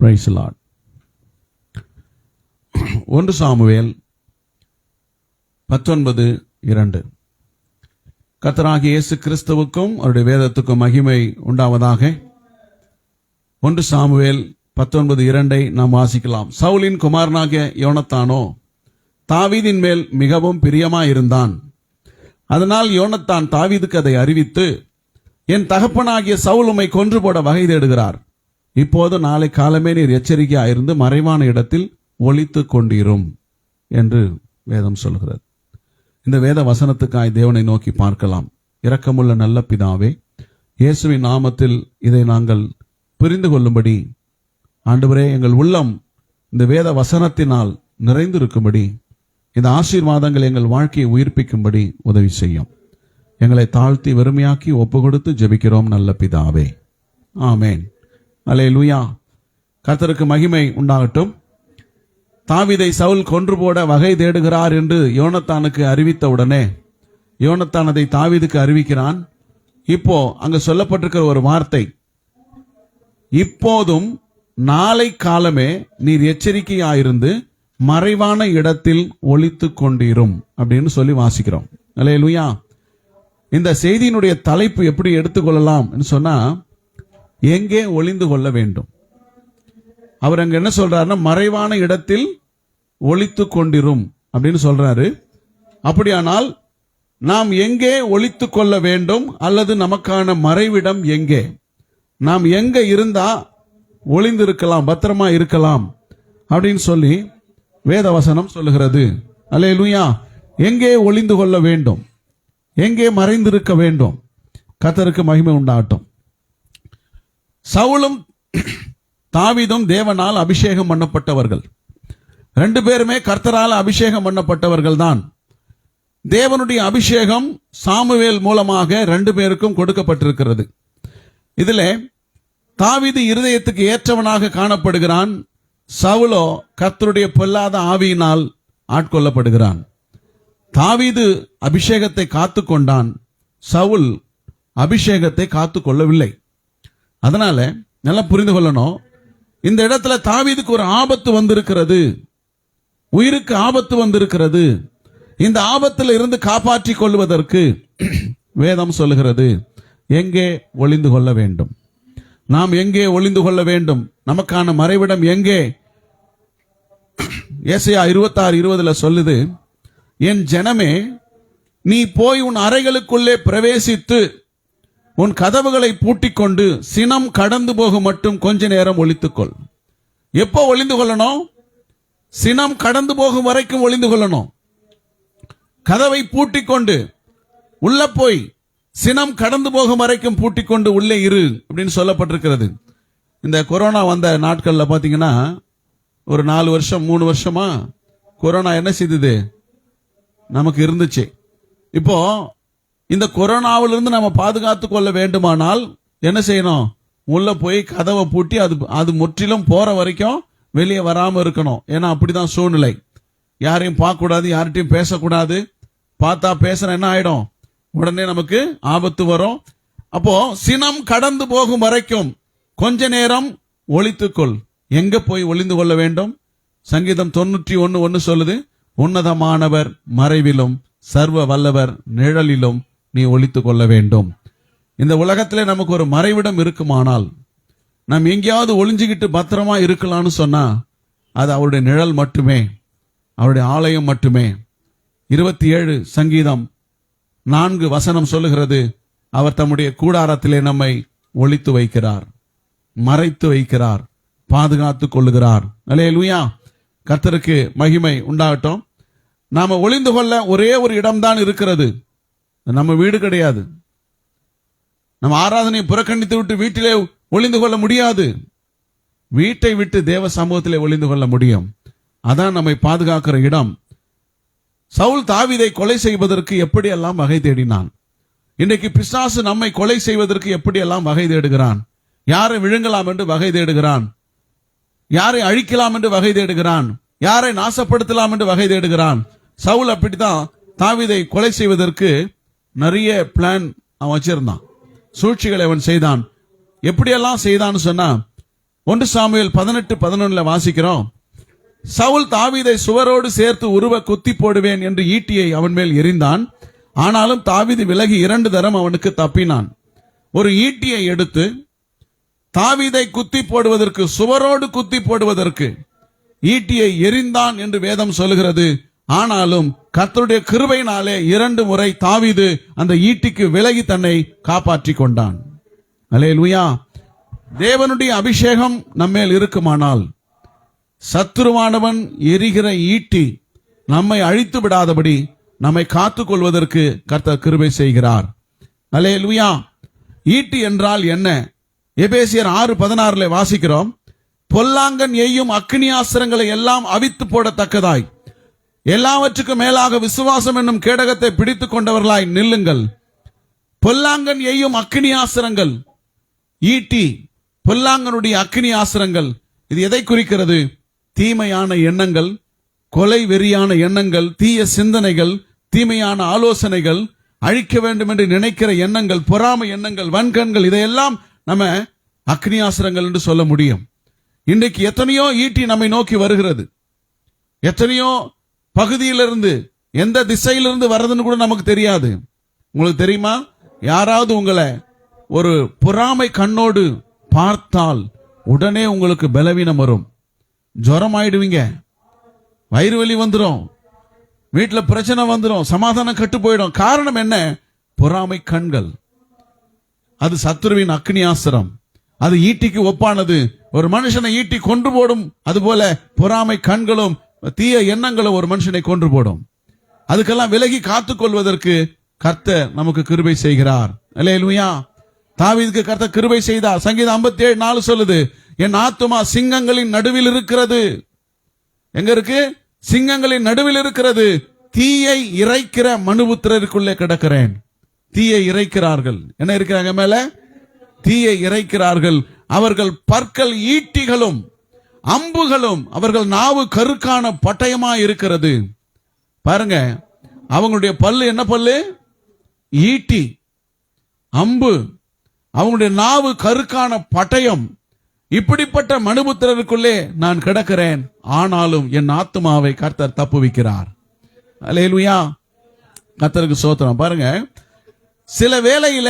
Praise the Lord. 1 Samuel 19:2. கர்த்தராகிய இயேசு கிறிஸ்துவுக்கும் அவருடைய வேதத்துக்கும் மகிமை உண்டாவதாக. 1 சாமுவேல் 19:2 நாம் வாசிக்கலாம். சவுலின் குமாரனாகிய யோனத்தானோ தாவீதின் மேல் மிகவும் பிரியமாயிருந்தான். அதனால் யோனத்தான் தாவீதுக்கு அதை அறிவித்து, என் தகப்பனாகிய சவுல் உம்மை கொன்று போட வகை தேடுகிறார். இப்போது நாளை காலமே நீர் எச்சரிக்கையாயிருந்து மறைவான இடத்தில் ஒளித்து கொண்டிரும் என்று வேதம் சொல்கிறது. இந்த வேத வசனத்துக்காய் தேவனை நோக்கி பார்க்கலாம். இரக்கமுள்ள நல்ல பிதாவே, இயேசுவின் நாமத்தில் இதை நாங்கள் புரிந்து கொள்ளும்படி ஆண்டவரே, எங்கள் உள்ளம் இந்த வேத வசனத்தினால் நிறைந்திருக்கும்படி, இந்த ஆசீர்வாதங்கள் எங்கள் வாழ்க்கையை உயிர்ப்பிக்கும்படி உதவி செய்யும். எங்களை தாழ்த்தி வெறுமையாக்கி ஒப்பு கொடுத்து ஜெபிக்கிறோம் நல்ல பிதாவே, ஆமேன். அல்லேலூயா. கர்த்தருக்கு மகிமை உண்டாகட்டும். தாவீதை சவுல் கொன்று போட வகை தேடுகிறார் என்று யோனத்தானுக்கு அறிவித்த உடனே யோனத்தான் அதை தாவீதுக்கு அறிவிக்கிறான். இப்போ அங்கு சொல்லப்பட்டிருக்கிற ஒரு வார்த்தை, இப்போதும் நாளை காலமே நீர் எச்சரிக்கையாயிருந்து மறைவான இடத்தில் ஒளித்து கொண்டிரும் அப்படின்னு சொல்லி வாசிக்கிறோம். அல்லேலூயா. இந்த செய்தியினுடைய தலைப்பு எப்படி எடுத்துக்கொள்ளலாம் சொன்னா, எங்கே ஒளிந்து கொள்ள வேண்டும். அவர் அங்க என்ன சொல்றாருன்னா, மறைவான இடத்தில் ஒளித்து கொண்டிரும் அப்படின்னு சொல்றாரு. அப்படியானால் நாம் எங்கே ஒளித்து கொள்ள வேண்டும், அல்லது நமக்கான மறைவிடம் எங்கே, நாம் எங்க இருந்தா ஒளிந்து இருக்கலாம், பத்திரமா இருக்கலாம் அப்படின்னு சொல்லி வேதவசனம் சொல்லுகிறது. அல்லேலூயா. எங்கே ஒளிந்து கொள்ள வேண்டும், எங்கே மறைந்திருக்க வேண்டும். கர்த்தருக்கு மகிமை உண்டாகட்டும். சவுலும் தாவீதும் தேவனால் அபிஷேகம் பண்ணப்பட்டவர்கள். 2 பேருமே கர்த்தரால் அபிஷேகம் பண்ணப்பட்டவர்கள் தான். தேவனுடைய அபிஷேகம் சாமுவேல் மூலமாக 2 பேருக்கும் கொடுக்கப்பட்டிருக்கிறது. இதிலே தாவீது இருதயத்துக்கு ஏற்றவனாக காணப்படுகிறான். சவுலோ கர்த்தருடைய பொல்லாத ஆவியினால் ஆட்கொள்ளப்படுகிறான். தாவீது அபிஷேகத்தை காத்து கொண்டான், சவுல் அபிஷேகத்தை காத்து கொள்ளவில்லை. அதனால நல்லா புரிந்து கொள்ளணும், இந்த இடத்துல தாவீதுக்கு ஒரு ஆபத்து வந்திருக்கிறது, உயிருக்கு ஆபத்து வந்திருக்கிறது. இந்த ஆபத்தில் இருந்து காப்பாற்றிக் கொள்வதற்கு வேதம் சொல்லுகிறது, எங்கே ஒளிந்து கொள்ள வேண்டும், நாம் எங்கே ஒளிந்து கொள்ள வேண்டும், நமக்கான மறைவிடம் எங்கே. ஏசாயா 26:20 சொல்லுது, என் ஜனமே, நீ போய் உன் அறைகளுக்குள்ளே பிரவேசித்து உன் கதவுகளை பூட்டிக்கொண்டு சினம் கடந்து போகும் மட்டும் கொஞ்ச நேரம் ஒளித்துக்கொள். எப்போ ஒளிந்து கொள்ளணும்? சினம் கடந்து போகும் வரைக்கும் ஒளிந்து கொள்ளணும். கதவை பூட்டிக்கொண்டு உள்ள போய் சினம் கடந்து போகும் வரைக்கும் பூட்டிக்கொண்டு உள்ளே இரு அப்படின்னு சொல்லப்பட்டிருக்கிறது. இந்த கொரோனா வந்த நாட்கள்ல பாத்தீங்கன்னா, ஒரு 4 வருஷம் 3 வருஷமா கொரோனா என்ன செய்தது, நமக்கு இருந்துச்சு. இப்போ இந்த கொரோனாவிலிருந்து நம்ம பாதுகாத்து கொள்ள வேண்டுமானால் என்ன செய்யணும்? உள்ள போய் கதவை பூட்டி அது முற்றிலும் போற வரைக்கும் வெளியே வராம இருக்கணும். ஏன்னா அப்படிதான் சூழ்நிலை. யாரையும் பார்க்க கூடாது, யார்கிட்டையும் பேசக்கூடாது. பார்த்தா பேசுற என்ன ஆயிடும், உடனே நமக்கு ஆபத்து வரும். அப்போ சினம் கடந்து போகும் வரைக்கும் கொஞ்ச நேரம் ஒளித்துக்கொள். எங்க போய் ஒளிந்து கொள்ள வேண்டும்? சங்கீதம் 91:1 சொல்லுது, உன்னதமானவர் மறைவிலும் சர்வ வல்லவர் நிழலிலும் நீ ஒளித்துக் கொள்ள வேண்டும். இந்த உலகத்திலே நமக்கு ஒரு மறைவிடம் இருக்குமானால், நாம் எங்கேயாவது ஒளிஞ்சுக்கிட்டு பத்திரமா இருக்கலாம்னு சொன்னா, அது அவருடைய நிழல் மட்டுமே, அவருடைய ஆலயம் மட்டுமே. 27 சங்கீதம் 4 சொல்லுகிறது, அவர் தம்முடைய கூடாரத்திலே நம்மை ஒளித்து வைக்கிறார், மறைத்து வைக்கிறார், பாதுகாத்துக் கொள்ளுகிறார். அல்லேலூயா. கர்த்தருக்கு மகிமை உண்டாகட்டும். நாம ஒளிந்து கொள்ள ஒரே ஒரு இடம்தான் இருக்கிறது, நம்ம வீடு கிடையாது. நம்ம ஆராதனையை புறக்கணித்து விட்டு வீட்டிலே ஒளிந்து கொள்ள முடியாது. வீட்டை விட்டு தேவ சமூகத்திலே ஒளிந்து கொள்ள முடியும். அதான் நம்மை பாதுகாக்கிற இடம். சவுல் தாவீதை கொலை செய்வதற்கு எப்படியெல்லாம் வகை தேடினான். இன்றைக்கு பிசாசு நம்மை கொலை செய்வதற்கு எப்படியெல்லாம் வகை தேடுகிறான். யாரை விழுங்கலாம் என்று வகை தேடுகிறான், யாரை அழிக்கலாம் என்று வகை தேடுகிறான், யாரை நாசப்படுத்தலாம் என்று வகை தேடுகிறான். சவுல் அப்படித்தான் தாவீதை கொலை செய்வதற்கு நிறைய பிளான் அவன் வச்சிருந்தான், சூழ்ச்சிகளை அவன் செய்தான். எப்படியெல்லாம் செய்தான்னு சொன்னா, 1 சாமுவேல் 18:11 வாசிக்கிறோம். சவுல் தாவீதை சுவரோடு சேர்த்து உருவ குத்தி போடுவேன் என்று ஈட்டியை அவன் மேல் எறிந்தான். ஆனாலும் தாவீது விலகி 2 தரம் அவனுக்கு தப்பினான். ஒரு ஈட்டியை எடுத்து தாவீதை குத்தி போடுவதற்கு, சுவரோடு குத்தி போடுவதற்கு ஈட்டியை எறிந்தான் என்று வேதம் சொல்கிறது. ஆனாலும் கர்த்தருடைய கிருபையினாலே 2 முறை தாவீது அந்த ஈட்டிக்கு விலகி தன்னை காப்பாற்றி கொண்டான். அல்லேலூயா. தேவனுடைய அபிஷேகம் நம்மேல் இருக்குமானால் சத்துருவானவன் எரிகிற ஈட்டி நம்மை அழித்து விடாதபடி நம்மை காத்துக் கொள்வதற்கு கர்த்தர் கிருபை செய்கிறார். அல்லேலூயா. ஈட்டி என்றால் என்ன? எபேசியர் 6:16 வாசிக்கிறோம். பொல்லாங்கன் எய்யும் அக்கினியாஸ்திரங்களை எல்லாம் அவித்து போடத்தக்கதாய் எல்லாவற்றுக்கும் மேலாக விசுவாசம் என்னும் கேடகத்தை பிடித்துக் கொண்டவர்களாய் நில்லுங்கள். பொல்லாங்கன் எய்யும் அக்கினியாஸ்திரங்கள், ஈட்டி பொல்லாங்கனுடைய அக்கினியாஸ்திரங்கள். இது எதை குறிக்கிறது? தீமையான எண்ணங்கள், கொலை வெறியான எண்ணங்கள், தீய சிந்தனைகள், தீமையான ஆலோசனைகள், அழிக்க வேண்டும் என்று நினைக்கிற எண்ணங்கள், பொறாமை எண்ணங்கள், வன்கண்கள், இதையெல்லாம் நம்ம அக்னியாஸ்திரங்கள் என்று சொல்ல முடியும். இன்றைக்கு எத்தனையோ ஈட்டி நம்மை நோக்கி வருகிறது. எத்தனையோ பகுதியிலிருந்து, எந்த திசையிலிருந்து வர்றதுன்னு கூட நமக்கு தெரியாது. உங்களுக்கு தெரியுமா? யாராவது உங்களை ஒரு பொறாமை கண்ணோடு பார்த்தால் உடனே உங்களுக்கு பலவீனம் வரும், ஜுரம் ஆயிடுவீங்க, வயிறு வலி வந்துடும், வீட்டில் பிரச்சனை வந்துடும், சமாதானம் கட்டு போயிடும். காரணம் என்ன? பொறாமை கண்கள். அது சத்துருவின் அக்னியாஸ்திரம். அது ஈட்டிக்கு ஒப்பானது. ஒரு மனுஷனை ஈட்டி கொன்று போடும். அதுபோல பொறாமை கண்களும் தீய எண்ணங்களும் ஒரு மனுஷனை கொன்று போடும். அதுக்கெல்லாம் விலகி காத்துக் கொள்வதற்கு கர்த்தர் நமக்கு கிருபை செய்கிறார். அல்லேலூயா. தாவீதுக்கு கர்த்தர் கிருபை செய்தார். சங்கீதம் 57:4 சொல்லுது, என் ஆத்துமா சிங்கங்களின் நடுவில் இருக்கிறது. எங்க இருக்கு? சிங்கங்களின் நடுவில் இருக்கிறது. தீயை இறைக்கிற மனுபுத்திரருக்குள்ளே கிடக்கிறேன். தீயை இறைக்கிறார்கள். என்ன இருக்கிறாங்க மேல? தீயை இறைக்கிறார்கள். அவர்கள் பற்கள் ஈட்டிகளும் அம்புகளும், அவர்கள் நாவு கருக்கான பட்டயமா இருக்கிறது. பாருங்க, அவங்களுடைய பல்லு என்ன பல்லு? ஈட்டி, அம்பு. அவங்களுடைய நாவு கருக்கான பட்டயம். இப்படிப்பட்ட மனுபுத்திரருக்குள்ளே நான் கிடக்கிறேன். ஆனாலும் என் ஆத்துமாவை கர்த்தர் தப்புவிக்கிறார். அல்லேலூயா. கர்த்தருக்கு ஸ்தோத்திரம். பாருங்க, சில வேளையில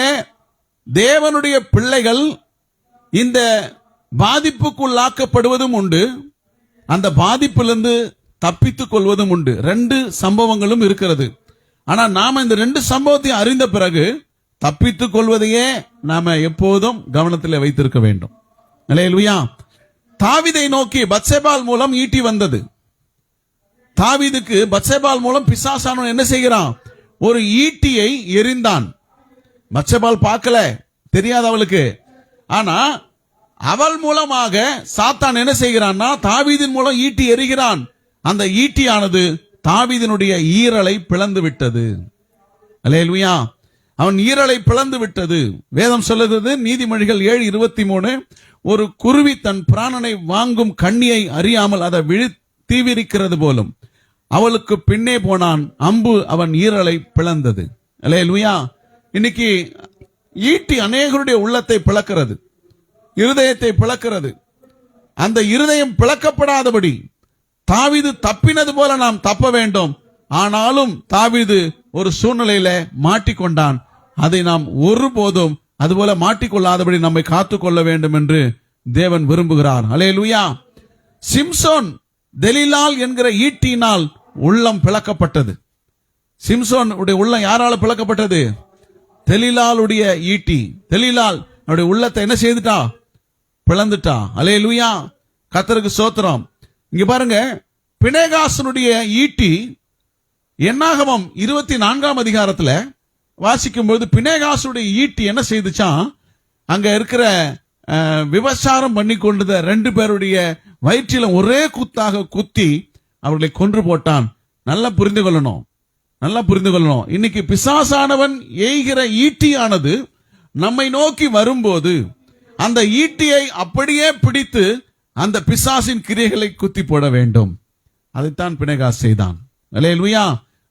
தேவனுடைய பிள்ளைகள் இந்த பாதிப்புக்குள்ளாக்கப்படுவதும் உண்டு, அந்த பாதிப்பிலிருந்து தப்பித்துக் கொள்வதும் உண்டு. 2 சம்பவங்களும் இருக்கிறது. ஆனா நாம இந்த 2 சம்பவத்தையும் அறிந்த பிறகு தப்பித்துக் கொள்வதையே நாம எப்போதும் கவனத்தில் வைத்திருக்க வேண்டும். அல்லேலூயா. தாவீதை நோக்கி பத்சேபாள் மூலம் ஈட்டி வந்தது. தாவீதுக்கு பத்சேபாள் மூலம் பிசாசானவன் என்ன செய்கிறான்? ஒரு ஈட்டியை எறிந்தான். பத்சேபாள் பார்க்கல, தெரியாது அவளுக்கு. ஆனா அவள் மூலமாக சாத்தான் என்ன செய்கிறான்னா, தாவீதின் மூலம் ஈட்டி எறிகிறான். அந்த ஈட்டியானது தாவீதினுடைய ஈரலை பிளந்து விட்டது. அல்லேலூயா. அவன் ஈரலை பிளந்து விட்டது. வேதம் சொல்லுகிறது, நீதிமொழிகள் 7:23, ஒரு குருவி தன் பிராணனை வாங்கும் கண்ணியை அறியாமல் அதை தீவிரிக்கிறது போலும் அவளுக்கு பின்னே போனான், அம்பு அவன் ஈரலை பிளந்தது. அல்லேலூயா. இன்னைக்கு ஈட்டி அநேகருடைய உள்ளத்தை பிளக்கிறது, இருதயத்தை பிளக்கிறது. அந்த இருதயம் பிளக்கப்படாதபடி தாவீது தப்பினது போல நாம் தப்ப வேண்டும். ஆனாலும் தாவீது ஒரு சூழ்நிலையில மாட்டிக்கொண்டான். அதை நாம் ஒருபோதும் அதுபோல மாட்டிக்கொள்ளாதபடி நம்மை காத்துக்கொள்ள வேண்டும் என்று தேவன் விரும்புகிறார். அல்லேலூயா. சிம்சோன் தெலீலாள் என்கிற ஈட்டியினால் உள்ளம் பிளக்கப்பட்டது. சிம்சோன் உடைய உள்ளம் யாரால பிளக்கப்பட்டது? தெலீலாளுடைய ஈட்டி. தெலீலாள் அவருடைய உள்ளத்தை என்ன செய்துட்டா? பிளந்துட்டா. அல்லேலூயா. கர்த்தருக்கு ஸ்தோத்திரம். இங்க பாருங்க, பினேகாசனுடைய ஈட்டி என்னாகமம் 24ஆம் அதிகாரத்துல வாசிக்கும்போது பினேகாசுடைய ஈட்டி என்ன செய்துச்சான்? அங்க இருக்கிற விபச்சாரம் பண்ணி கொண்டத 2 பேருடைய வயிற்றில ஒரே குத்தாக குத்தி அவர்களை கொன்று போட்டான். நல்லா புரிந்து கொள்ளணும், நல்லா புரிந்து கொள்ளணும். இன்னைக்கு பிசாசானவன் எய்கிற ஈட்டியானது நம்மை நோக்கி வரும்போது அந்த ஈட்டியை அப்படியே பிடித்து அந்த பிசாசின் கிரியைகளை குத்தி போட வேண்டும். அதைத்தான் பினேகாஸ் செய்தான். அல்லேலூயா.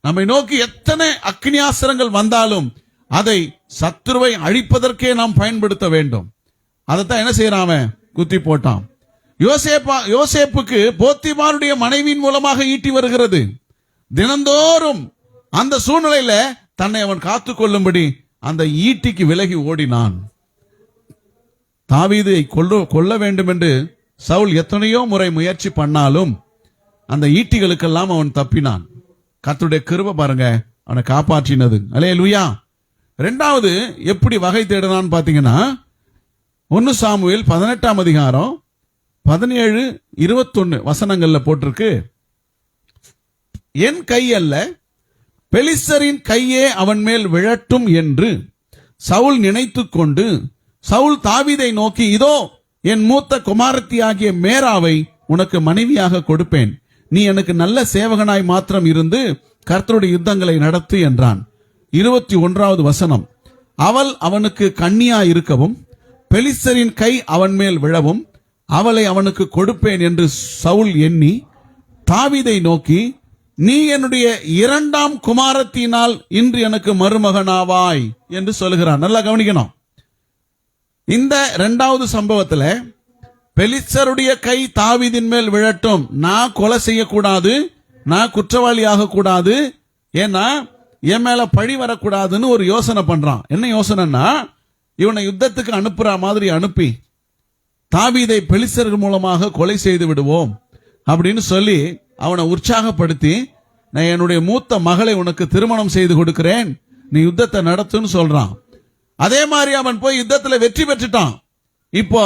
நம்மை நோக்கி எத்தனை அக்னியாஸ்திரங்கள் வந்தாலும் அதை சத்துருவை அழிப்பதற்கே நாம் பயன்படுத்த வேண்டும். அதைத்தான் என்ன செய்யறான்? குத்தி போட்டான். யோசேப்புக்கு போத்திபாருடைய மனைவியின் மூலமாக ஈட்டி வருகிறது. தினந்தோறும் அந்த சூழ்நிலையில தன்னை அவன் காத்துக் கொள்ளும்படி அந்த ஈட்டிக்கு விலகி ஓடினான். தாவீதை கொல்ல வேண்டும் என்று சவுல் எத்தனையோ முறை முயற்சி பண்ணாலும் அந்த ஈட்டிகளுக்கெல்லாம் அவன் தப்பினான். கர்த்தருடைய கிருபை பாருங்க அவனை காப்பாற்றினது. அல்லேலூயா. இரண்டாவது எப்படி வகை தேடினான்னு பாத்தீங்கன்னா 1 சாமுவேல் 18 அதிகாரம் 17, 21 வசனங்கள்ல போட்டிருக்கு. என் கை அல்ல, பெலிஸ்தரின் கையே அவன் மேல் விழட்டும் என்று சவுல் நினைத்துக் கொண்டு சவுல் தாவீதை நோக்கி, இதோ என் மூத்த குமாரத்தியாகிய மேராவை உனக்கு மனைவியாக கொடுப்பேன். நீ எனக்கு நல்ல சேவகனாய் மாத்திரம் இருந்து கர்த்தருடைய யுத்தங்களை நடத்து என்றான். 21வது வசனம். அவள் அவனுக்கு கன்னியா இருக்கவும் பெலிஸ்தரின் கை அவன் மேல் விழவும் அவளை அவனுக்கு கொடுப்பேன் என்று சவுல் எண்ணி தாவீதை நோக்கி, நீ என்னுடைய 2ஆம் குமாரத்தினால் இன்று எனக்கு மருமகனாவாய் என்று சொல்லுகிறான். நல்லா கவனிக்கணும். இந்த 2வது சம்பவத்துல பெலிஸ்தருடைய கை தாவீதின் மேல் விழட்டும், நான் கொலை செய்யக்கூடாது, நான் குற்றவாளி ஆகக்கூடாது, ஏன்னா என் மேல பழி வரக்கூடாதுன்னு ஒரு யோசனை பண்றான். என்ன யோசனைன்னா, இவனை யுத்தத்துக்கு அனுப்புற மாதிரி அனுப்பி தாவீதை பெலிஸ்தர்கள் மூலமாக கொலை செய்து விடுவோம் அப்படின்னு சொல்லி அவனை உற்சாகப்படுத்தி, நான் என்னுடைய மூத்த மகளை உனக்கு திருமணம் செய்து கொடுக்கிறேன், நீ யுத்தத்தை நடத்துன்னு சொல்றான். அதே மாதிரி அவன் போய் யுத்தத்துல வெற்றி பெற்றுட்டான். இப்போ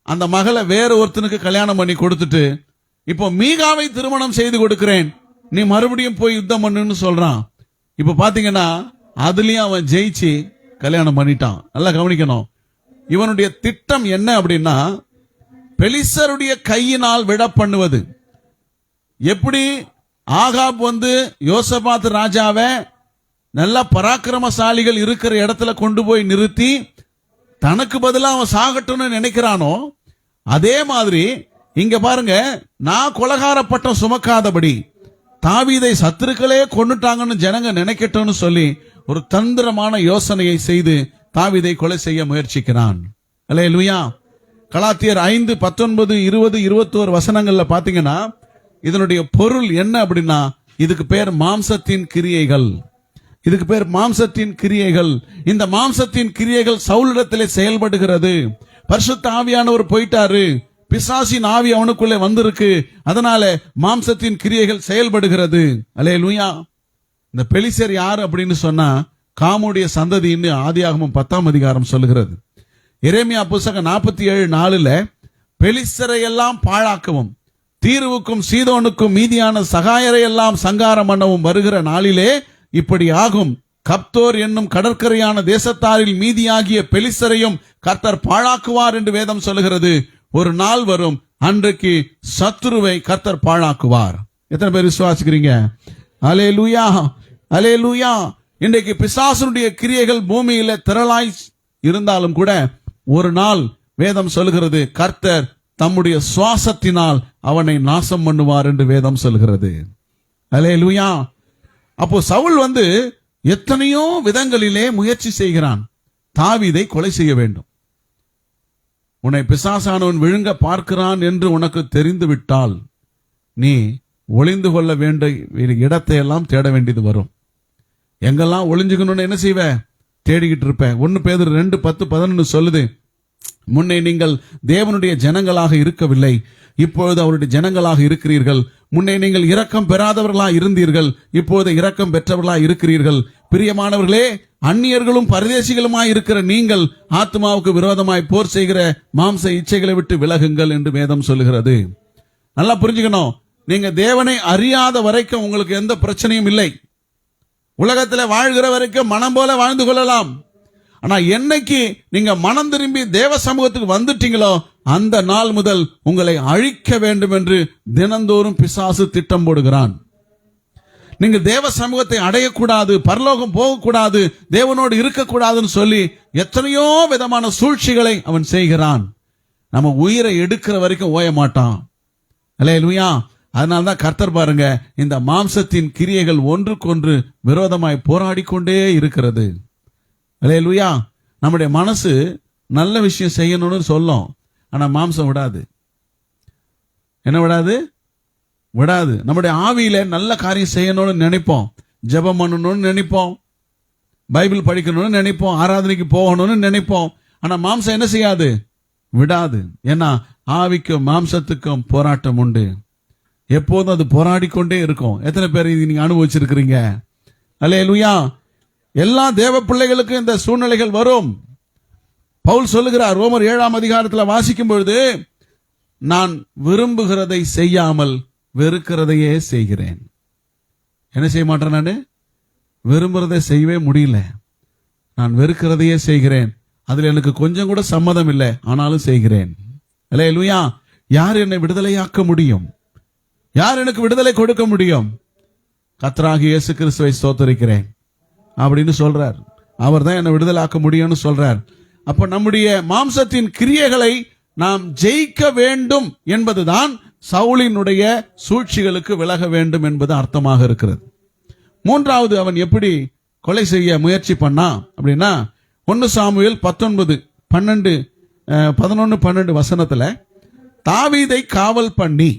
அந்த மகளை வேற ஒருத்தனுக்கு கல்யாணம் பண்ணி கொடுத்துட்டு, இப்போ மீகாவை திருமணம் செய்து கொடுக்கிறேன், நீ மறுபடியும் போய் யுத்தம் பண்ணுன்னு சொல்றான். இப்ப பாத்தீங்கன்னா அதுலயும் அவன் ஜெயிச்சு கல்யாணம் பண்ணிட்டான். நல்லா கவனிக்கணும். இவனுடைய திட்டம் என்ன அப்படின்னா, பெலிஸ்தருடைய கையினால் விட பண்ணுவது. எப்படி ஆகாப் யோசபாத் ராஜாவை நல்ல பராக்கிரமசாலிகள் இருக்கிற இடத்துல கொண்டு போய் நிறுத்தி தனக்கு பதிலாக அவன் சாகட்டும்னு நினைக்கிறானோ, அதே மாதிரி இங்க பாருங்க, நான் கொலகார பட்டம் சுமக்காதபடி தாவீதை சத்துருக்களே கொன்னுட்டாங்கன்னு ஜனங்க நினைக்கட்டும்னு சொல்லி ஒரு தந்திரமான யோசனையை செய்து தாவீதை கொலை செய்ய முயற்சிக்கிறான். அல்லேலூயா. கலாத்தியர் 5, 19, 20, 21 வசனங்கள்ல பாத்தீங்கன்னா இதனுடைய பொருள் என்ன அப்படின்னா, இதுக்கு பேர் மாம்சத்தின் கிரியைகள். இதுக்கு பேர் மாம்சத்தின் கிரியைகள். இந்த மாம்சத்தின் கிரியைகள் சவுலிடத்திலே செயல்படுகிறது. பரிசுத்த ஆவியானவர் போயிட்டாரு, பிசாசின் ஆவி அவனுக்குள்ளே வந்திருக்கு, அதனால மாம்சத்தின் கிரியைகள் செயல்படுகிறது. அல்லேலூயா. இந்த பெலிஸ்தர் யாரு அப்படின்னு சொன்னா, காமுடைய சந்ததின்னு ஆதியாகமம் 10ஆம் அதிகாரம் சொல்லுகிறது. எரேமியா புத்தகம் 47:4 பெலிஸ்தரை எல்லாம் பாழாக்கவும் தீருவுக்கும் சீதோனுக்கும் மீதியான சகாயரை எல்லாம் சங்காரம் பண்ணவும் வருகிற நாளிலே இப்படி ஆகும். கப்தோர் என்னும் கடற்கரையான தேசத்தாரில் மீதியாகிய பெலிஸ்தரையும் கர்த்தர் பாழாக்குவார் என்று வேதம் சொல்லுகிறது. ஒரு நாள் வரும், அன்றைக்கு சத்துருவை கர்த்தர் பாழாக்குவார். எத்தனை பேர் விசுவாசிக்கிறீங்க? அல்லேலூயா, அல்லேலூயா. இன்றைக்கு பிசாசுடைய கிரியைகள் பூமியில திரளாய் இருந்தாலும் கூட ஒரு நாள் வேதம் சொல்லுகிறது, கர்த்தர் தம்முடைய சுவாசத்தினால் அவனை நாசம் பண்ணுவார் என்று வேதம் சொல்கிறது. அல்லேலூயா. அப்போ சவுல் எத்தனையோ விதங்களிலே முயற்சி செய்கிறான், தாவீதை கொலை செய்ய வேண்டும். உன்னை பிசாசானவன் விழுங்க பார்க்கிறான் என்று உனக்கு தெரிந்து விட்டால் நீ ஒளிந்து கொள்ள வேண்டிய இடத்தை எல்லாம் தேட வேண்டியது வரும். எங்கெல்லாம் ஒளிஞ்சுக்கணும்னு என்ன செய்வ? தேடிக்கிட்டு இருப்பேன். 1 பேதுரு 2:10-11 சொல்லுது, முன்னே நீங்கள் தேவனுடைய ஜனங்களாக இருக்கவில்லை, இப்பொழுது அவருடைய ஜனங்களாக இருக்கிறீர்கள். முன்னே நீங்கள் இரக்கம் பெறாதவர்களாக இருந்தீர்கள், இப்பொழுது இரக்கம் பெற்றவர்களாக இருக்கிறீர்கள். பிரியமானவர்களே, அந்நியர்களும் பரதேசிகளுமாய் இருக்கிற நீங்கள் ஆத்மாவுக்கு விரோதமாய் போர் செய்கிற மாம்ச இச்சைகளை விட்டு விலகுங்கள் என்று வேதம் சொல்லுகிறது. நல்லா புரிஞ்சுக்கணும். நீங்க தேவனை அறியாத வரைக்கும் உங்களுக்கு எந்த பிரச்சனையும் இல்லை. உலகத்தில் வாழ்கிற வரைக்கும் மனம் போல வாழ்ந்து கொள்ளலாம். ஆனா என்னைக்கு நீங்க மனம் திரும்பி தேவ சமூகத்துக்கு வந்துட்டீங்களோ அந்த நாள் முதல் உங்களை அழிக்க வேண்டும் என்று தினந்தோறும் பிசாசு திட்டம் போடுகிறான். நீங்க தேவ சமூகத்தை அடையக்கூடாது, பரலோகம் போகக்கூடாது, தேவனோடு இருக்கக்கூடாதுன்னு சொல்லி எத்தனையோ விதமான சூழ்ச்சிகளை அவன் செய்கிறான். நம்ம உயிரை எடுக்கிற வரைக்கும் ஓய மாட்டான். அல்லேலூயா. அதனால்தான் கர்த்தர் பாருங்க, இந்த மாம்சத்தின் கிரியைகள் ஒன்றுக்கொன்று விரோதமாய் போராடிக்கொண்டே இருக்கிறது. அல்லேலூயா. நம்முடைய மனசு நல்ல விஷயம் செய்யணும்னு சொல்லும், ஆனா மாம்சம் விடாது. என்ன விடாது? விடாது. நம்முடைய ஆவியில நல்ல காரியம் செய்யணும்னு நினைப்போம், ஜெபம் பண்ணணும்னு நினைப்போம், பைபிள் படிக்கணும்னு நினைப்போம், ஆராதனைக்கு போகணும்னு நினைப்போம். ஆனா மாம்சம் என்ன செய்யாது? விடாது. ஏன்னா ஆவிக்கும் மாம்சத்துக்கும் போராட்டம் உண்டு. எப்போதும் அது போராடி கொண்டே இருக்கும். எத்தனை பேர் இது நீங்க அனுபவிச்சிருக்கிறீங்க? அல்லேலூயா. எல்லா தேவ பிள்ளைகளுக்கும் இந்த சூழ்நிலைகள் வரும். பவுல் சொல்லுகிறார், ரோமர் 7ஆம் அதிகாரத்தில் வாசிக்கும் பொழுது, நான் விரும்புகிறதை செய்யாமல் வெறுக்கிறதையே செய்கிறேன். என்ன செய்ய மாட்டேன்? நான் விரும்புறதை செய்யவே முடியல, நான் வெறுக்கிறதையே செய்கிறேன். அதுல எனக்கு கொஞ்சம் கூட சம்மதம் இல்லை, ஆனாலும் செய்கிறேன். அல்லேலூயா. யார் என்னை விடுதலையாக்க முடியும்? யார் எனக்கு விடுதலை கொடுக்க முடியும்? கர்த்தராகிய இயேசு கிறிஸ்துவை ஸ்தோத்திரிக்கிறேன் அப்படின்னு சொல்றார். அவர் தான் என்னை விடுதலாக்க முடியும்னு சொல்றார். அப்ப நம்முடைய மாம்சத்தின் கிரியைகளை நாம் ஜெயிக்க வேண்டும் என்பதுதான் சவுலினுடைய சூழ்ச்சிகளுக்கு விலக வேண்டும் என்பது அர்த்தமாக இருக்கிறது. மூன்றாவது, அவன் எப்படி கொலை செய்ய முயற்சி பண்ணா அப்படின்னா, 1 சாமுவேல் 11:12 வசனத்துல, தாவீதை காவல் பண்ணி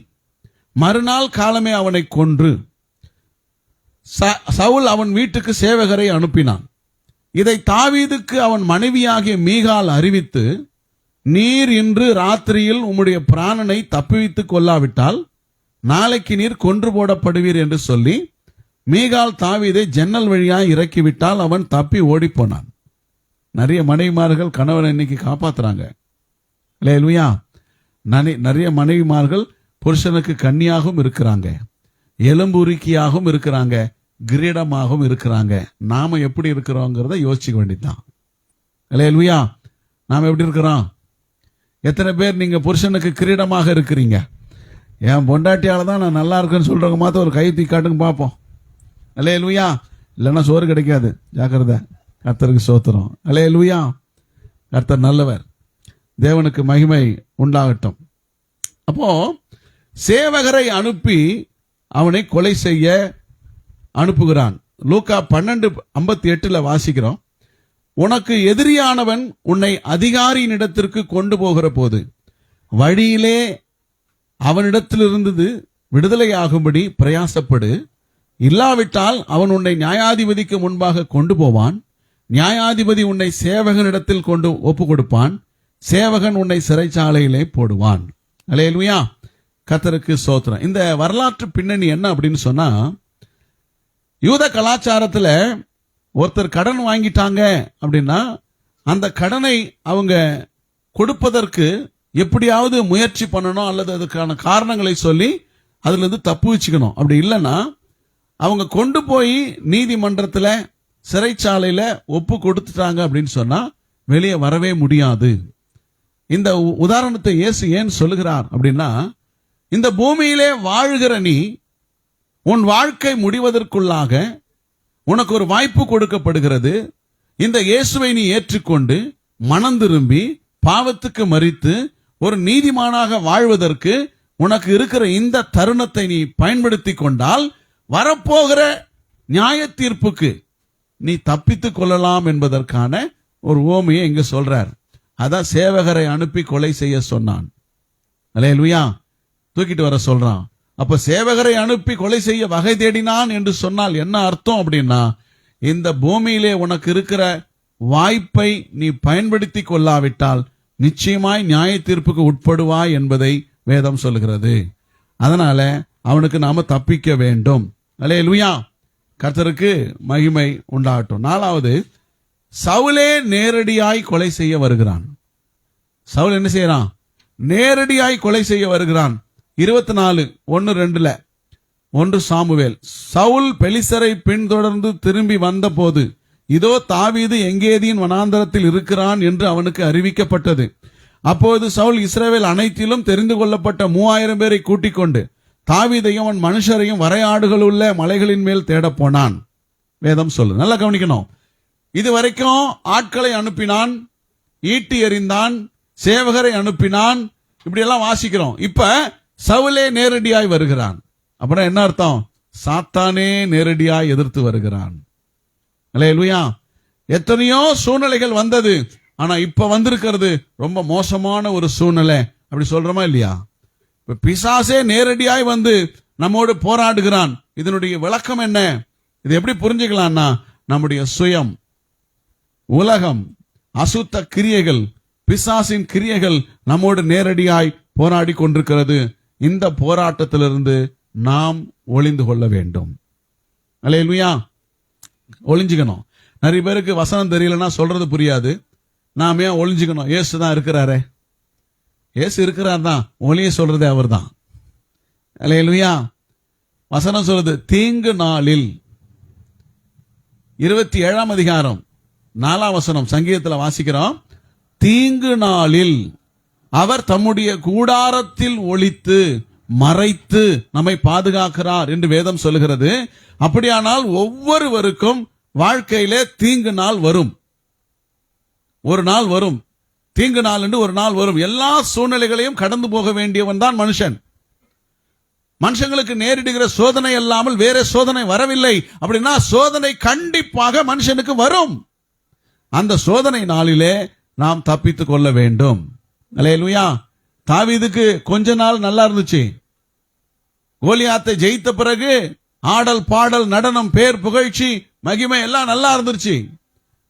மறுநாள் காலமே அவனை கொன்று சவுல் அவன் வீட்டுக்கு சேவகரை அனுப்பினான். இதை தாவீதுக்கு அவன் மனைவியாகிய மீகால் அறிவித்து, நீர் இன்று ராத்திரியில் உம்முடைய பிராணனை தப்புவித்துக் கொள்ளாவிட்டால் நாளைக்கு நீர் கொன்று போடப்படுவீர் என்று சொல்லி மீகால் தாவீதை ஜன்னல் வழியாய் இறக்கிவிட்டால் அவன் தப்பி ஓடி போனான். நிறைய மனைவிமார்கள் கணவனை இன்னைக்கு காப்பாத்துறாங்க. அல்லேலூயா. நிறைய மனைவிமார்கள் புருஷனுக்கு கன்னியாகவும் இருக்கிறாங்க, எலும்புருக்கியாகவும் இருக்கிறாங்க, கிரீடமாகவும் இருக்கிறாங்க. நாம எப்படி இருக்கிறோங்கிறத யோசிச்சுக்க வேண்டியதுதான். அல்லேலூயா. நாம எப்படி இருக்கிறோம்? எத்தனை பேர் நீங்க புருஷனுக்கு கிரீடமாக இருக்கிறீங்க? என் பொண்டாட்டியால தான் நான் நல்லா இருக்கேன்னு சொல்றவங்க மாத்த ஒரு கை தூக்கி காட்டுங்க பார்ப்போம். அல்லேலூயா. இல்லைன்னா சோறு கிடைக்காது, ஜாக்கிரதை. கர்த்தருக்கு ஸ்தோத்திரம். அல்லேலூயா. கர்த்தர் நல்லவர். தேவனுக்கு மகிமை உண்டாகட்டும். அப்போ சேவகரை அனுப்பி அவனை கொலை செய்ய அனுப்புகிறான். லூக்கா 12:58 வாசிக்கிறோம், உனக்கு எதிரியானவன் உன்னை அதிகாரியினிடத்திற்கு கொண்டு போகிற போது வழியிலே அவனிடத்திலிருந்து விடுதலையாகும்படி பிரயாசப்படு, இல்லாவிட்டால் அவன் உன்னை நியாயாதிபதிக்கு முன்பாக கொண்டு போவான், நியாயாதிபதி உன்னை சேவகனிடத்தில் கொண்டு ஒப்பு கொடுப்பான், சேவகன் உன்னை சிறைச்சாலையிலே போடுவான். அல்லேலூயா. கர்த்தருக்கு ஸ்தோத்திரம். இந்த வரலாற்று பின்னணி என்ன அப்படின்னு சொன்னா, யூத கலாச்சாரத்துல ஒருத்தர் கடன் வாங்கிட்டாங்க அப்படின்னா அந்த கடனை அவங்க கொடுப்பதற்கு எப்படியாவது முயற்சி பண்ணணும், அல்லது அதுக்கான காரணங்களை சொல்லி அதுல இருந்து தப்பு வச்சுக்கணும். அப்படி இல்லைன்னா அவங்க கொண்டு போய் நீதிமன்றத்துல சிறைச்சாலையில ஒப்பு கொடுத்துட்டாங்க அப்படின்னு சொன்னா வெளியே வரவே முடியாது. இந்த உதாரணத்தை இயேசு ஏன் சொல்லுகிறார் அப்படின்னா, இந்த பூமியிலே வாழ்கிற நீ உன் வாழ்க்கை முடிவதற்குள்ளாக உனக்கு ஒரு வாய்ப்பு கொடுக்கப்படுகிறது. இந்த இயேசுவை நீ ஏற்றுக்கொண்டு மனம் திரும்பி பாவத்துக்கு மரித்து ஒரு நீதிமானாக வாழ்வதற்கு உனக்கு இருக்கிற இந்த தருணத்தை நீ பயன்படுத்தி கொண்டால் வரப்போகிற நியாய தீர்ப்புக்கு நீ தப்பித்துக் கொள்ளலாம் என்பதற்கான ஒரு உவமையை இங்க சொல்றார். அதான் சேவகரை அனுப்பி கொலை செய்ய சொன்னான். அல்லேலூயா. தூக்கிட்டு வர சொல்றான். அப்ப சேவகரை அனுப்பி கொலை செய்ய வகை தேடினான் என்று சொன்னால் என்ன அர்த்தம் அப்படின்னா, இந்த பூமியிலே உனக்கு இருக்கிற வாய்ப்பை நீ பயன்படுத்தி கொள்ளாவிட்டால் நிச்சயமாய் நியாய தீர்ப்புக்கு உட்படுவாய் என்பதை வேதம் சொல்லுகிறது. அதனால அவனுக்கு நாம தப்பிக்க வேண்டும். அல்லேலூயா. கர்த்தருக்கு மகிமை உண்டாகட்டும். 4வது, சவுலே நேரடியாய் கொலை செய்ய வருகிறான். சவுல் என்ன செய்யறான்? நேரடியாய் கொலை செய்ய வருகிறான். 24:1-2 1 சாமுவேல், சவுல் பெலிஸ்தரை பின்தொடர்ந்து திரும்பி வந்த போது இதோ தாவீது எங்கேதியின் வனாந்தரத்தில் இருக்கிறான் என்று அவனுக்கு அறிவிக்கப்பட்டது. அப்போது சவுல் இஸ்ரவேல் அனைத்திலும் தெரிந்து கொள்ளப்பட்ட 3000 பேரை கூட்டிக் கொண்டு தாவீதையும் அவன் மனுஷரையும் வரையாடுகள் உள்ள மலைகளின் மேல் தேட போனான். வேதம் சொல்லு, நல்லா கவனிக்கணும். இதுவரைக்கும் ஆட்களை அனுப்பினான், ஈட்டி எறிந்தான், சேவகரை அனுப்பினான், இப்படி எல்லாம் வாசிக்கிறோம். இப்ப சவுலே நேரடியாய் வருகிறான். அப்புறம் என்ன அர்த்தம்? சாத்தானே நேரடியாய் எதிர்த்து வருகிறான். அல்லேலூயா. எத்தனையோ சூழ்நிலைகள் வந்தது, ஆனா இப்ப வந்திருக்கிறது ரொம்ப மோசமான ஒரு சூழ்நிலை. அப்படி சொல்றோமா இல்லையா? பிசாசே நேரடியாய் வந்து நம்மோடு போராடுகிறான். இதனுடைய விளக்கம் என்ன? இது எப்படி புரிஞ்சுக்கலாம்னா, நம்முடைய சுயம், உலகம், அசுத்த கிரியைகள், பிசாசின் கிரியைகள் நம்மோடு நேரடியாய் போராடி கொண்டிருக்கிறது. இந்த போராட்டத்திலிருந்து நாம் ஒளிந்து கொள்ள வேண்டும். அல்லேலூயா. ஒளிஞ்சுக்கணும். நிறைய பேருக்கு வசனம் தெரியலன்னா சொல்றது புரியாது. நாம ஏன் ஒளிஞ்சுக்கணும்? இயேசு தான் இருக்கிறாரே, இயேசு இருக்கிறார் தான், ஒளிய சொல்றதே அவர் தான். அல்லேலூயா. வசனம் சொல்றது, தீங்கு நாளில் 27ஆம் அதிகாரம் 4ஆம் வசனம் சங்கீதத்தில் வாசிக்கிறோம். தீங்கு நாளில் அவர் தம்முடைய கூடாரத்தில் ஒளித்து மறைத்து நம்மை பாதுகாக்கிறார் என்று வேதம் சொல்கிறது. அப்படியானால் ஒவ்வொருவருக்கும் வாழ்க்கையிலே தீங்கு நாள் வரும். ஒரு நாள் வரும், தீங்கு நாள் என்று ஒரு நாள் வரும். எல்லா சூழ்நிலைகளையும் கடந்து போக வேண்டியவன் தான் மனுஷன். மனுஷங்களுக்கு நேரிடுகிற சோதனை இல்லாமல் வேற சோதனை வரவில்லை. அப்படின்னா சோதனை கண்டிப்பாக மனுஷனுக்கு வரும். அந்த சோதனை நாளிலே நாம் தப்பித்துக் கொள்ள வேண்டும். அல்லேலூயா. தாவீதுக்கு கொஞ்ச நாள் நல்லா இருந்துச்சு. கோலியாத்தை ஜெயித்த பிறகு ஆடல், பாடல், நடனம், பேர், புகழ்ச்சி, மகிமை எல்லாம் நல்லா இருந்துச்சு.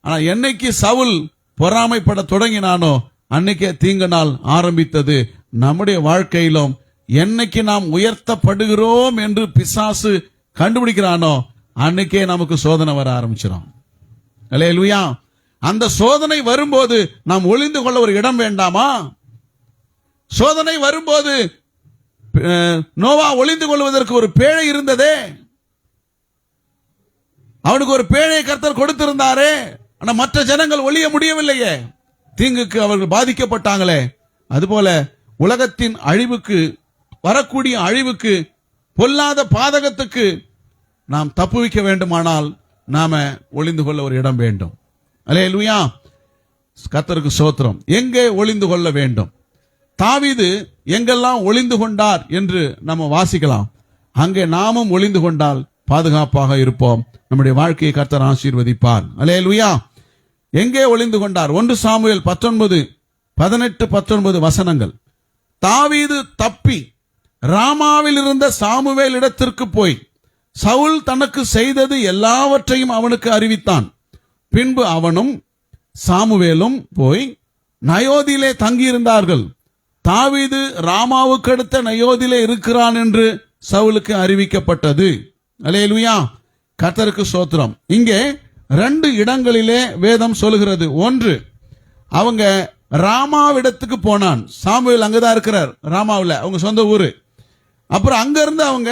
ஆனா என்னைக்கு சவுல் பொறாமைப்பட தொடங்கினானோ அன்னைக்கே தீங்கு நாள் ஆரம்பித்தது. நம்முடைய வாழ்க்கையிலும் என்னைக்கு நாம் உயர்த்தப்படுகிறோம் என்று பிசாசு கண்டுபிடிக்கிறானோ அன்னைக்கே நமக்கு சோதனை வர ஆரம்பிச்சிடும். அல்லேலூயா. அந்த சோதனை வரும்போது நாம் ஒளிந்து கொள்ள ஒரு இடம் வேண்டாமா? சோதனை வரும்போது நோவா ஒளிந்து கொள்வதற்கு ஒரு பேழை இருந்ததே. அவனுக்கு ஒரு பேழையை கர்த்தர் கொடுத்திருந்தாரே. ஆனா மற்ற ஜனங்கள் ஒளிய முடியவில்லையே, தீங்குக்கு அவர்கள் பாதிக்கப்பட்டாங்களே. அதுபோல உலகத்தின் அழிவுக்கு, வரக்கூடிய அழிவுக்கு, பொல்லாத பாதகத்துக்கு நாம் தப்புவிக்க வேண்டுமானால் நாம ஒளிந்து கொள்ள ஒரு இடம் வேண்டும். அல்லேலூயா. கர்த்தருக்கு ஸ்தோத்திரம். எங்கே ஒளிந்து கொள்ள வேண்டும்? தாவீது எங்கெல்லாம் ஒளிந்து கொண்டார் என்று நம்ம வாசிக்கலாம். அங்கே நாமும் ஒளிந்து கொண்டால் பாதுகாப்பாக இருப்போம். நம்முடைய வாழ்க்கையை கர்த்தர் ஆசீர்வதிப்பார். அல்லேலூயா. எங்கே ஒளிந்து கொண்டார்? 1 சாமுவேல் 19:18-19 வசனங்கள். தாவீது தப்பி ராமாவில் இருந்த சாமுவேல் இடத்திற்கு போய் சவுல் தனக்கு செய்தது எல்லாவற்றையும் அவனுக்கு அறிவித்தான். பின்பு அவனும் சாமுவேலும் போய் நயோதிலே தங்கியிருந்தார்கள். தாவீது ராமாவுக்கு அடுத்த நயோதிலே இருக்கிறான் என்று சவுலுக்கு அறிவிக்கப்பட்டது. அல்லேலூயா. கர்த்தருக்கு ஸ்தோத்திரம். இங்கே 2 இடங்களிலே வேதம் சொல்லுகிறது. ஒன்று, அவங்க ராமாவிடத்துக்கு போனான். சாமுவேல் அங்கதான் இருக்கிறார், ராமாவில், அவங்க சொந்த ஊரு. அப்புறம் அங்கிருந்து அவங்க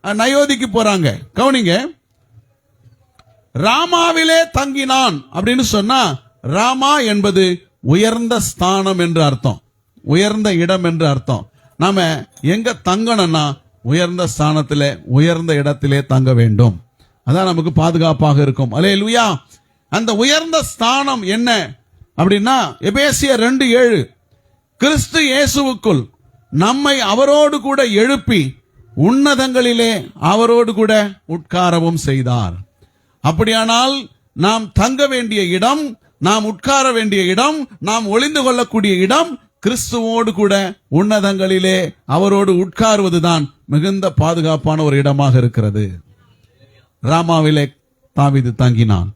நயோதிக்கு போறாங்க. கவனிங்க, ராமாவிலே தங்கினான் அப்படின்னு சொன்னா, ராமா என்பது உயர்ந்த ஸ்தானம் என்று அர்த்தம், உயர்ந்த இடம் என்று அர்த்தம். நாம எங்க தங்கணும்னா உயர்ந்த ஸ்தானத்திலே, உயர்ந்த இடத்திலே தங்க வேண்டும். அதான் நமக்கு பாதுகாப்பாக இருக்கும். அல்லேலூயா. அந்த உயர்ந்த ஸ்தானம் என்ன அப்படின்னா, எபேசியர் 2:7, கிறிஸ்து இயேசுவுக்குள் நம்மை அவரோடு கூட எழுப்பி உன்னதங்களிலே அவரோடு கூட உட்காரவும் செய்தார். அப்படியானால் நாம் தங்க வேண்டிய இடம், நாம் உட்கார வேண்டிய இடம், நாம் ஒளிந்து கொள்ளக்கூடிய இடம் கிறிஸ்துவோடு கூட உன்னதங்களிலே அவரோடு உட்காருவதுதான் மிகுந்த பாதுகாப்பான ஒரு இடமாக இருக்கிறது. ராமாவிலே தாவீது தங்கினான்.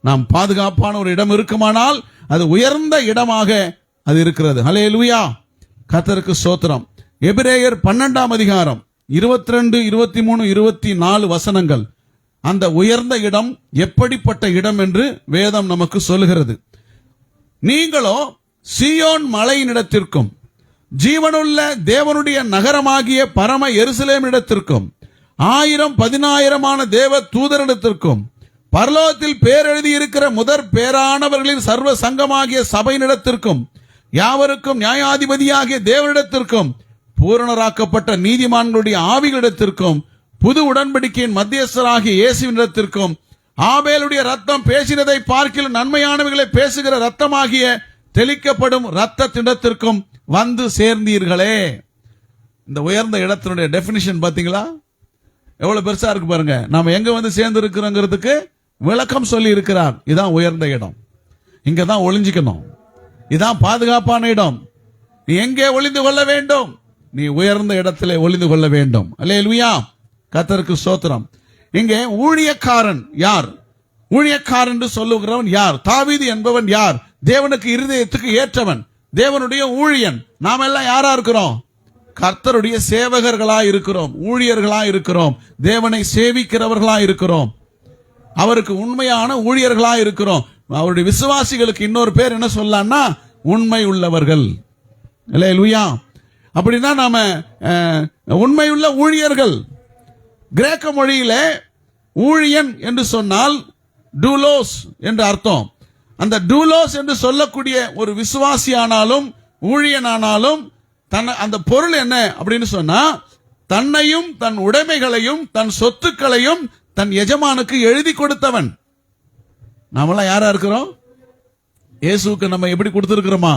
நாம் பாதுகாப்பான ஒரு இடம் இருக்குமானால் அது உயர்ந்த இடமாக அது இருக்கிறது. ஹல்லேலூயா. கர்த்தருக்கு ஸ்தோத்திரம். எபிரேயர் 12ஆம் அதிகாரம் 22, 23, 24 வசனங்கள் அந்த உயர்ந்த இடம் எப்படிப்பட்ட இடம் என்று வேதம் நமக்கு சொல்லுகிறது. நீங்களோ சீயோன் மலையினிடத்திற்கும் ஜீவனுள்ள தேவனுடைய நகரமாகிய பரம எருசலேமிடத்திற்கும் 1000-10,000 தேவ தூதரிடத்திற்கும் பரலோகத்தில் பேரெழுதி இருக்கிற முதற் பேரானவர்களின் சர்வ சங்கமாகிய சபையினிடத்திற்கும் யாவருக்கும் நியாயாதிபதியாகிய தேவனிடத்திற்கும் பூரணராக்கப்பட்ட நீதிமான்களுடைய ஆவிகளிடத்திற்கும் புது உடன்படிக்கையின் மத்தியஸ்தராகிய இயேசுவினிடத்திற்கும் ஆபேலுடைய ரத்தம் பேசினதை பார்க்கிலும் நன்மையானவைகளை பேசுகிற ரத்தமாகிய தெளிக்கப்படும் ரத்தத்திடத்திற்கும் வந்து சேர்ந்தீர்களே. இந்த உயர்ந்த இடத்தினுடைய டெபினிஷன் பாத்தீங்களா? எவ்வளவு பெருசா இருக்கு பாருங்க. நாம எங்க வந்து சேர்ந்து இருக்கிறோங்கிறதுக்கு விளக்கம் சொல்லி இருக்கிறார். இதான் உயர்ந்த இடம், இங்கதான் ஒளிஞ்சிக்கணும், இதான் பாதுகாப்பான இடம். நீ எங்கே ஒளிந்து கொள்ள வேண்டும்? நீ உயர்ந்த இடத்திலே ஒளிந்து கொள்ள வேண்டும். அல்லேலூயா, கர்த்தருக்கு ஸ்தோத்திரம். இங்கே ஊழியக்காரன் யார்? ஊழியக்காரன் என்று சொல்லுகிறவன் யார்? தாவீது என்பவன் யார்? தேவனுக்கு இருதயத்துக்கு ஏற்றவன், தேவனுடைய ஊழியன். நாம எல்லாம் யாரா இருக்கிறோம்? கர்த்தருடைய சேவகர்களா இருக்கிறோம், ஊழியர்களா இருக்கிறோம், தேவனை சேவிக்கிறவர்களா இருக்கிறோம், அவருக்கு உண்மையான ஊழியர்களா இருக்கிறோம். அவருடைய விசுவாசிகளுக்கு இன்னொரு பேர் என்ன சொல்லலாம்னா உண்மை உள்ளவர்கள். அல்லேலூயா. அப்படின்னா நாம உண்மையுள்ள ஊழியர்கள். கிரேக்க மொழியில ஊழியன் என்று சொன்னால் டூலோஸ் என்று அர்த்தம். அந்த டூலோஸ் என்று சொல்லக்கூடிய ஒரு விசுவாசி ஆனாலும் ஊழியனானாலும் அந்த பொருள் என்ன அப்படின்னு சொன்னா, தன்னையும் தன் உடைமைகளையும் தன் சொத்துக்களையும் தன் எஜமானுக்கு எழுதி கொடுத்தவன். நாமெல்லாம் யாரா இருக்கிறோம்? இயேசுவுக்கு நம்ம எப்படி கொடுத்திருக்கிறோமா?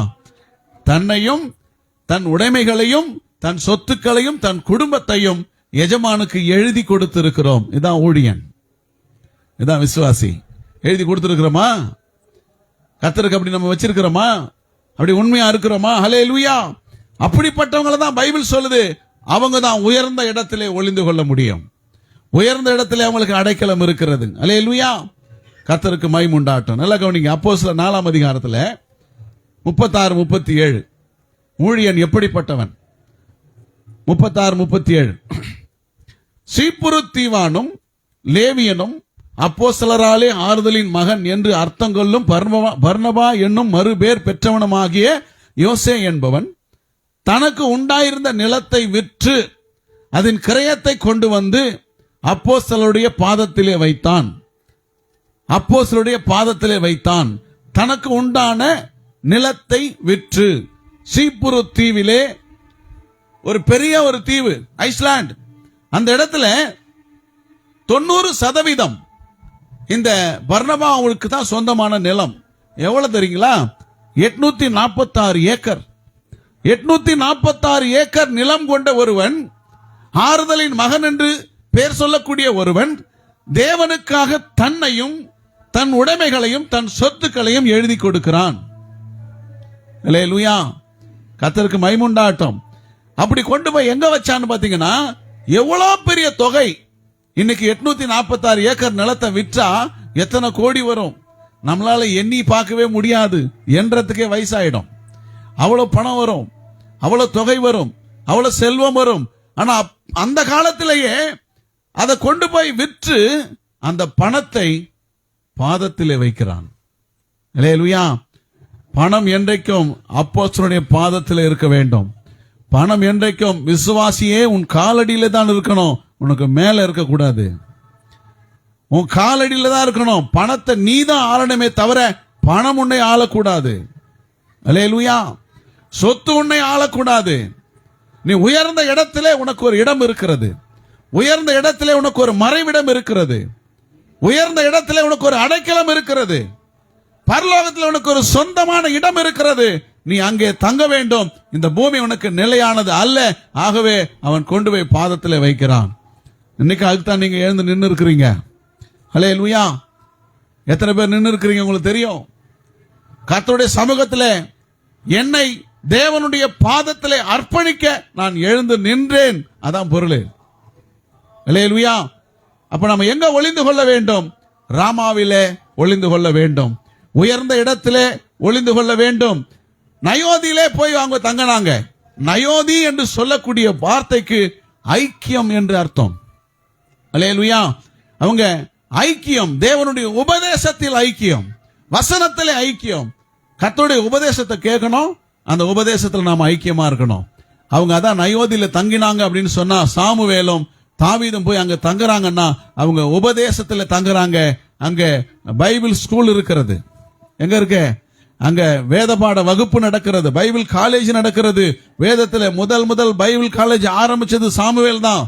தன்னையும் தன் உடைமைகளையும் தன் சொத்துக்களையும் தன் குடும்பத்தையும் எஜமானுக்கு எழுதி கொடுத்திருக்கிறோம். இதான் ஊழியன், இதான் விசுவாசி. எழுதி கொடுத்திருக்கிறோமா? கர்த்தருக்கு அப்படி நம்ம வச்சிருக்கிறோமா? அப்படி உண்மையா இருக்கிறோமா? ஹல்லேலூயா. அப்படிப்பட்டவங்களை தான் பைபிள் சொல்லுது, அவங்க தான் உயர்ந்த இடத்திலே ஒளிந்து கொள்ள முடியும். உயர்ந்த இடத்திலே அவங்களுக்கு அடைக்கலம் இருக்கிறது. ஹல்லேலூயா, கர்த்தருக்கு மகிமை உண்டாகட்டும். நல்லா கவனிங்க. அப்போஸ்தலர் 4ஆம் அதிகாரத்துல 36, 37 ஊழியன் எப்படிப்பட்டவன்? 36, 37 சீப்புரு தீவானும் லேவியனும் அப்போஸ்தலராலே ஆறுதலின் மகன் என்று அர்த்தம் கொள்ளும் பர்னபா என்னும் மறுபேர் பெற்றவனுமாகிய யோசே என்பவன் தனக்கு உண்டாயிருந்த நிலத்தை விற்று அதன் கிரயத்தை கொண்டு வந்து அப்போஸ்தலருடைய பாதத்திலே வைத்தான். அப்போஸ்தலருடைய பாதத்திலே வைத்தான். தனக்கு உண்டான நிலத்தை விற்று. சீப்புரு தீவிலே ஒரு பெரிய ஒரு தீவு, ஐஸ்லாந்து. அந்த இடத்துல 90% இந்த பர்னபாவுக்கு தான் சொந்தமான நிலம். எவ்வளவு தெரியுங்களா? 846 ஏக்கர். 846 ஏக்கர் நிலம் கொண்ட ஒருவன், ஆறுதலின் மகன் என்று பெயர் சொல்லக்கூடிய ஒருவன், தேவனுக்காக தன்னையும் தன் உடைமைகளையும் தன் சொத்துக்களையும் எழுதி கொடுக்கிறான். அல்லேலூயா, கர்த்தருக்கு மகிமை உண்டாகட்டும். அப்படி கொண்டு போய் எங்க வச்சான்னு பாத்தீங்கன்னா, எவ்வளவு பெரிய தொகை. இன்னைக்கு 846 ஏக்கர் நிலத்தை விற்றா எத்தனை கோடி வரும்? நம்மளால எண்ணி பார்க்கவே முடியாது, என்றதுக்கே வயசாயிடும். அவ்வளவு பணம் வரும், அவ்வளவு தொகை வரும், அவ்வளவு செல்வம் வரும். ஆனா அந்த காலத்திலேயே அதை கொண்டு போய் விற்று அந்த பணத்தை பாதத்திலே வைக்கிறான். அல்லேலூயா. பணம் என்றைக்கும் அப்போஸ்தலருடைய பாதத்தில் இருக்க வேண்டும். பணம் என்றைக்கும் விசுவாசியே உன் காலடியில தான் இருக்கணும், உனக்கு மேல இருக்க கூடாது. உன் காலடியில தான் இருக்கணும். பணத்தை நீ தான் ஆளணுமே தவிர பணம் உன்னை ஆளக்கூடாது. அல்லேலூயா. சொத்து உன்னை ஆளக்கூடாது. நீ உயர்ந்த இடத்திலே உனக்கு ஒரு இடம் இருக்கிறது. உயர்ந்த இடத்திலே உனக்கு ஒரு மறைவிடம் இருக்கிறது. உயர்ந்த இடத்திலே உனக்கு ஒரு அடைக்கலம் இருக்கிறது. பரலோகத்தில் உனக்கு ஒரு சொந்தமான இடம் இருக்கிறது. நீ அங்கே தங்க வேண்டும். இந்த பூமி உனக்கு நிலையானது அல்ல. ஆகவே அவன் கொண்டு போய் பாதத்திலே வைக்கிறான். இன்னைக்கு அதுதான் நீங்க எழுந்து நின்று இருக்கிறீங்க. ஹல்லேலூயா. எத்தனை பேர் நின்று இருக்கிறீங்க உங்களுக்கு தெரியும்? கர்த்தருடைய சமூகத்திலே என்னை தேவனுடைய பாதத்திலே அர்ப்பணிக்க நான் எழுந்து நின்றேன். அதான் பொருள். அல்லேலூயா. அப்ப நம்ம எங்க ஒளிந்து கொள்ள வேண்டும்? ராமாவிலே ஒளிந்து கொள்ள வேண்டும். உயர்ந்த இடத்திலே ஒளிந்து கொள்ள வேண்டும். நயோதியிலே போய் அவங்க தங்கினாங்க. நயோதி என்று சொல்லக்கூடிய வார்த்தைக்கு ஐக்கியம் என்று அர்த்தம். அல்லேலூயா. அவங்க ஐக்கியம், தேவனுடைய உபதேசத்தில் ஐக்கியம், வசனத்திலே ஐக்கியம். கர்த்தருடைய உபதேசத்தை கேட்கணும், அந்த உபதேசத்தில் நாம ஐக்கியமா இருக்கணும். அவங்க அதான் நயோதியில தங்கினாங்க அப்படின்னு சொன்னா, சாமுவேலும் தாவீதும் போய் அங்க தங்குறாங்கன்னா அவங்க உபதேசத்துல தங்குறாங்க. அங்க பைபிள் ஸ்கூல் இருக்கிறது. எங்க இருக்கு? அங்க வேத பாட வகுப்பு நடக்கிறது, பைபிள் காலேஜ் நடக்கிறது. வேதத்துல முதல் பைபிள் காலேஜ் ஆரம்பிச்சது சாமுவேல் தான்.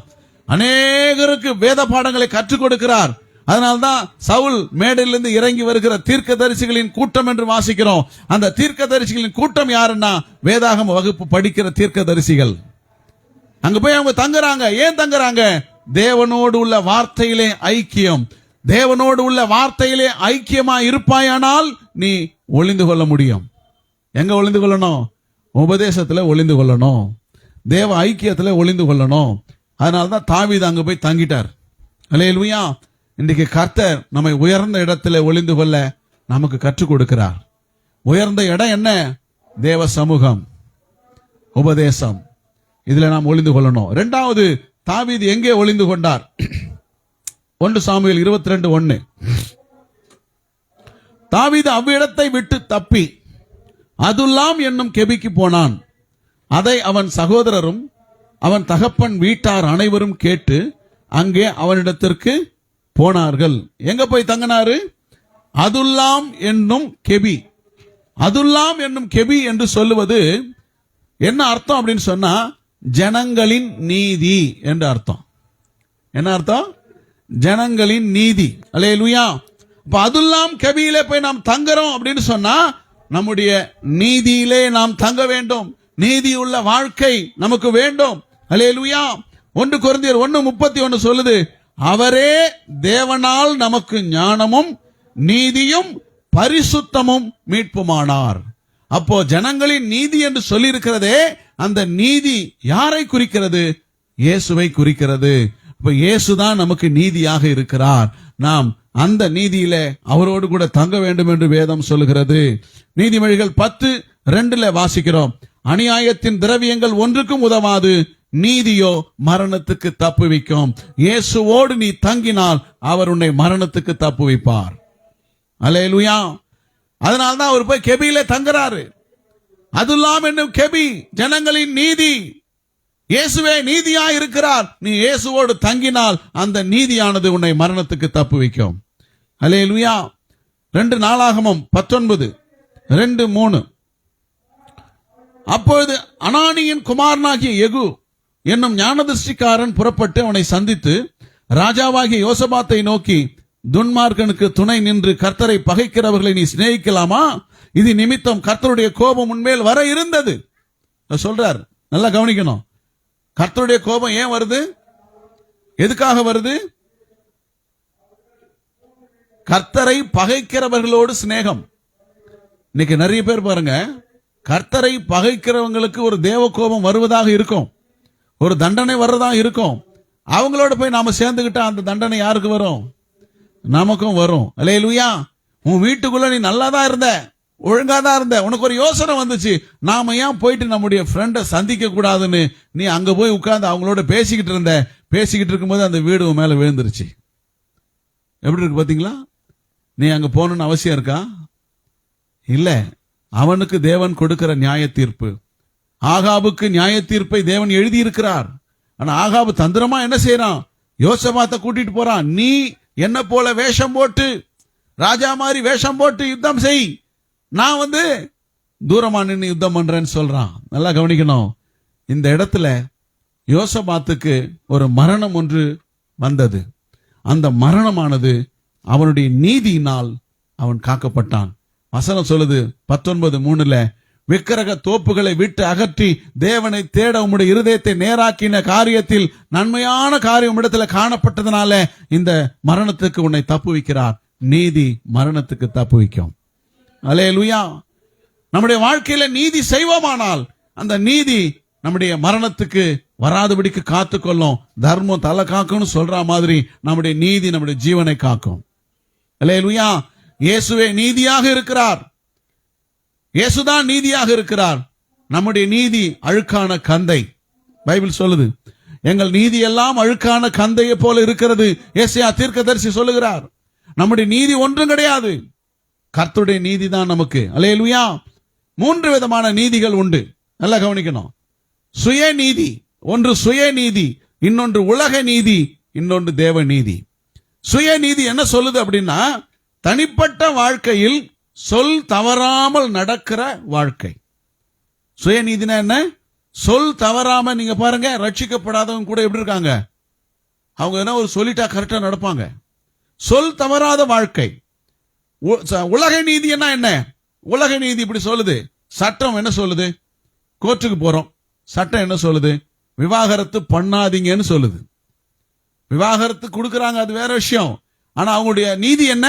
அநேகருக்கு வேத பாடங்களை கற்றுக் கொடுக்கிறார். அதனால்தான் சவுல் மேடையிலிருந்து இறங்கி வருகிற தீர்க்கதரிசிகளின் கூட்டம் என்று வாசிக்கிறோம். அந்த தீர்க்கதரிசிகளின் கூட்டம் யாருன்னா வேதாகம வகுப்பு படிக்கிற தீர்க்கதரிசிகள். அங்க போய் அவங்க தங்குறாங்க. ஏன் தங்குறாங்க? தேவனோடு உள்ள வார்த்தையிலே ஐக்கியம். தேவனோடு உள்ள வார்த்தையிலே ஐக்கியமா இருப்பாயானால் நீ ஒளிந்து கொள்ள முடியும். எங்க ஒளிந்து கொள்ளணும்? உபதேசத்துல ஒளிந்து கொள்ளணும். தேவ ஐக்கியத்துல ஒளிந்து கொள்ளணும். அதனாலதான் தாவீது அங்க போய் தங்கிட்டார். அல்லேலூயா. இன்றைக்கு கர்த்தர் நம்மை உயர்ந்த இடத்துல ஒளிந்து கொள்ள நமக்கு கற்றுக் கொடுக்கிறார். உயர்ந்த இடம் என்ன? தேவ சமூகம், உபதேசம். இதுல நாம் ஒளிந்து கொள்ளணும். இரண்டாவது, தாவீது எங்கே ஒளிந்து கொண்டார்? 1 சாமுவேல் 22:1. தாவீது அவ்விடத்தை விட்டு தப்பி அதுல்லாம் என்னும் கெபிக்கு போனான். அதை அவன் சகோதரரும் அவன் தகப்பன் வீட்டார் அனைவரும் கேட்டு அங்கே அவனிடத்திற்கு போனார்கள். எங்க போய் தங்கினாரு? அதுல்லாம் என்னும் கெபி. அதுல்லாம் என்னும் கெபி என்று சொல்லுவது என்ன அர்த்தம் அப்படின்னு சொன்னா, ஜனங்களின் நீதி என்று அர்த்தம். என்ன அர்த்தம்? ஜனங்களின் நீதி. அல்லேலூயா. அப்ப அதுல்லாம் கெபியிலே போய் நாம் தங்குறோம் அப்படின்னு சொன்னா, நம்முடைய நீதியிலே நாம் தங்க வேண்டும். நீதியுள்ள வாழ்க்கை நமக்கு வேண்டும். அல்லேலூயா. 1 கொரிந்தியர் 1:31 சொல்லுது, அவரே தேவனால் நமக்கு ஞானமும் நீதியும் பரிசுத்தமும் மீட்புமானார். அப்போ ஜனங்களின் நீதி என்று சொல்லி இருக்கிறதே, அந்த நீதி யாரை குறிக்கிறது? இயேசுவை குறிக்கிறது. அப்ப இயேசுதான் நமக்கு நீதியாக இருக்கிறார். நாம் அந்த நீதியில அவரோடு கூட தங்க வேண்டும் என்று வேதம் சொல்லுகிறது. நீதிமொழிகள் 10:2 வாசிக்கிறோம், அநியாயத்தின் திரவியங்கள் ஒன்றுக்கும் உதவாது, நீதியோ மரணத்துக்கு தப்புவிக்கும். இயேசுவோடு நீ தங்கினால் அவர் உன்னை மரணத்துக்கு தப்புவிப்பார். அல்லேலூயா. அதனால்தான் அவர் போய் கெபியிலே தங்குறாரு. அதுல்லாம் என்னும் கெபி ஜனங்களின் நீதி. இயேசுவே நீதியா இருக்கிறார். நீ இயேசுவோடு தங்கினால் அந்த நீதியானது உன்னை மரணத்துக்கு தப்புவிக்கும். அல்லேலூயா. 2 நாளாகமம் 19:2-3. அப்பொழுது அனானியின் குமாரனாகிய யெகூ என்னும் ஞானதிருஷ்டிக்காரன் புறப்பட்டு அவனை சந்தித்து ராஜாவாகிய யோசபாத்தை நோக்கி, துன்மார்க்கனுக்கு துணை நின்று கர்த்தரை பகைக்கிறவர்களை நீ சிநேகிக்கலாமா? இது நிமித்தம் கர்த்தருடைய கோபம் உன்மேல் வர இருந்தது. சொல்றார், நல்லா கவனிக்கணும். கர்த்தருடைய கோபம் ஏன் வருது? எதுக்காக வருது? கர்த்தரை பகைக்கிறவர்களோடு சிநேகம். இன்னைக்கு நிறைய பேர் பாருங்க, கர்த்தரை பகைக்கிறவங்களுக்கு ஒரு தேவ கோபம் வருவதாக இருக்கும், ஒரு தண்டனை வர்றதாக இருக்கும். அவங்களோட போய் நாம சேர்ந்துகிட்டா அந்த தண்டனை யாருக்கு வரும்? நமக்கும் வரும். அல்லேலூயா. உன் வீட்டுக்குள்ள நீ நல்லா தான் இருந்த, ஒழுங்கா தான் இருந்த, உனக்கு ஒரு யோசனை வந்துச்சு, நாம ஏன் போயிட்டு நம்முடைய ஃப்ரெண்டை சந்திக்க கூடாதுன்னு நீ அங்க போய் உட்கார்ந்து அவங்களோட பேசிக்கிட்டு இருக்கும்போது அந்த வீடு உன் மேல விழுந்துருச்சு. எப்படி இருக்கு பாத்தீங்களா? நீ அங்க போகணும்னு அவசியம் இருக்கா? இல்ல. அவனுக்கு தேவன் கொடுக்கிற நியாய தீர்ப்பு. ஆகாபுக்கு நியாய தீர்ப்பை தேவன் எழுதி இருக்கிறார். ஆனா ஆகாபு தந்திரமா என்ன செய்யறான்? யோசபாத்தை கூட்டிட்டு போறான். நீ என்ன போல வேஷம் போட்டு, ராஜா மாதிரி வேஷம் போட்டு யுத்தம் செய், நான் தூரமா நின்று யுத்தம் பண்றேன்னு சொல்றான். நல்லா கவனிக்கணும். இந்த இடத்துல யோசபாத்துக்கு ஒரு மரணம் ஒன்று வந்தது. அந்த மரணமானது அவனுடைய நீதியினால் அவன் காக்கப்பட்டான். வசனம் சொல்லுது 19:3, விக்கிரக தோப்புகளை விட்டு அகற்றி தேவனை தேட உம்முடைய இருதயத்தை நேராக்கின காரியத்தில் நன்மையான காரியம் இடத்துல காணப்பட்டதனால இந்த மரணத்துக்கு உன்னை தப்புவிக்கிறார். நீதி மரணத்துக்கு தப்புவிக்கும். அல்லேலூயா. நம்முடைய வாழ்க்கையில நீதி செய்வோமானால் அந்த நீதி நம்முடைய மரணத்துக்கு வராதபடிக்கு காத்துக்கொள்ளும். தர்மம் தலை காக்கும்னு சொல்ற மாதிரி நம்முடைய நீதி நம்முடைய ஜீவனை காக்கும். அல்லேலூயா. இயேசுவே நீதியாக இருக்கிறார். இயேசுதான் நீதியாக இருக்கிறார். நம்முடைய நீதி அழுக்கான கந்தை. பைபிள் சொல்லுது, எங்கள் நீதி எல்லாம் அழுக்கான கந்தையை போல இருக்கிறது. ஏசாயா தீர்க்கதரிசி சொல்லுகிறார். நம்முடைய நீதி ஒன்றும் கிடையாது, கர்த்தருடைய நீதி தான் நமக்கு. அல்லேலூயா. 3 விதமான நீதிகள் உண்டு. நல்லா கவனிக்கணும். சுயநீதி, ஒன்று சுயநீதி, இன்னொன்று உலக நீதி, இன்னொன்று தேவ நீதி. சுயநீதி என்ன சொல்லுது அப்படின்னா, தனிப்பட்ட வாழ்க்கையில் சொல் தவறாமல் நடக்கிற வாழ்க்கை. சுயநீதினா என்ன? சொல் தவறாம. நீங்க பாருங்க, ரட்சிக்கப்படாதவங்க கூட எப்படி இருக்காங்க? அவங்க என்ன ஒரு சொல்லிட்டா கரெக்டா நடப்பாங்க. சொல் தவறாத வாழ்க்கை. உலக நீதி என்ன? உலக நீதி இப்படி சொல்லுது. சட்டம் என்ன சொல்லுது? கோர்ட்டுக்கு போறோம், சட்டம் என்ன சொல்லுது? விவாகரத்து பண்ணாதீங்கன்னு சொல்லுது. விவாகரத்து கொடுக்கறாங்க, அது வேற விஷயம். ஆனா அவங்களுடைய நீதி என்ன?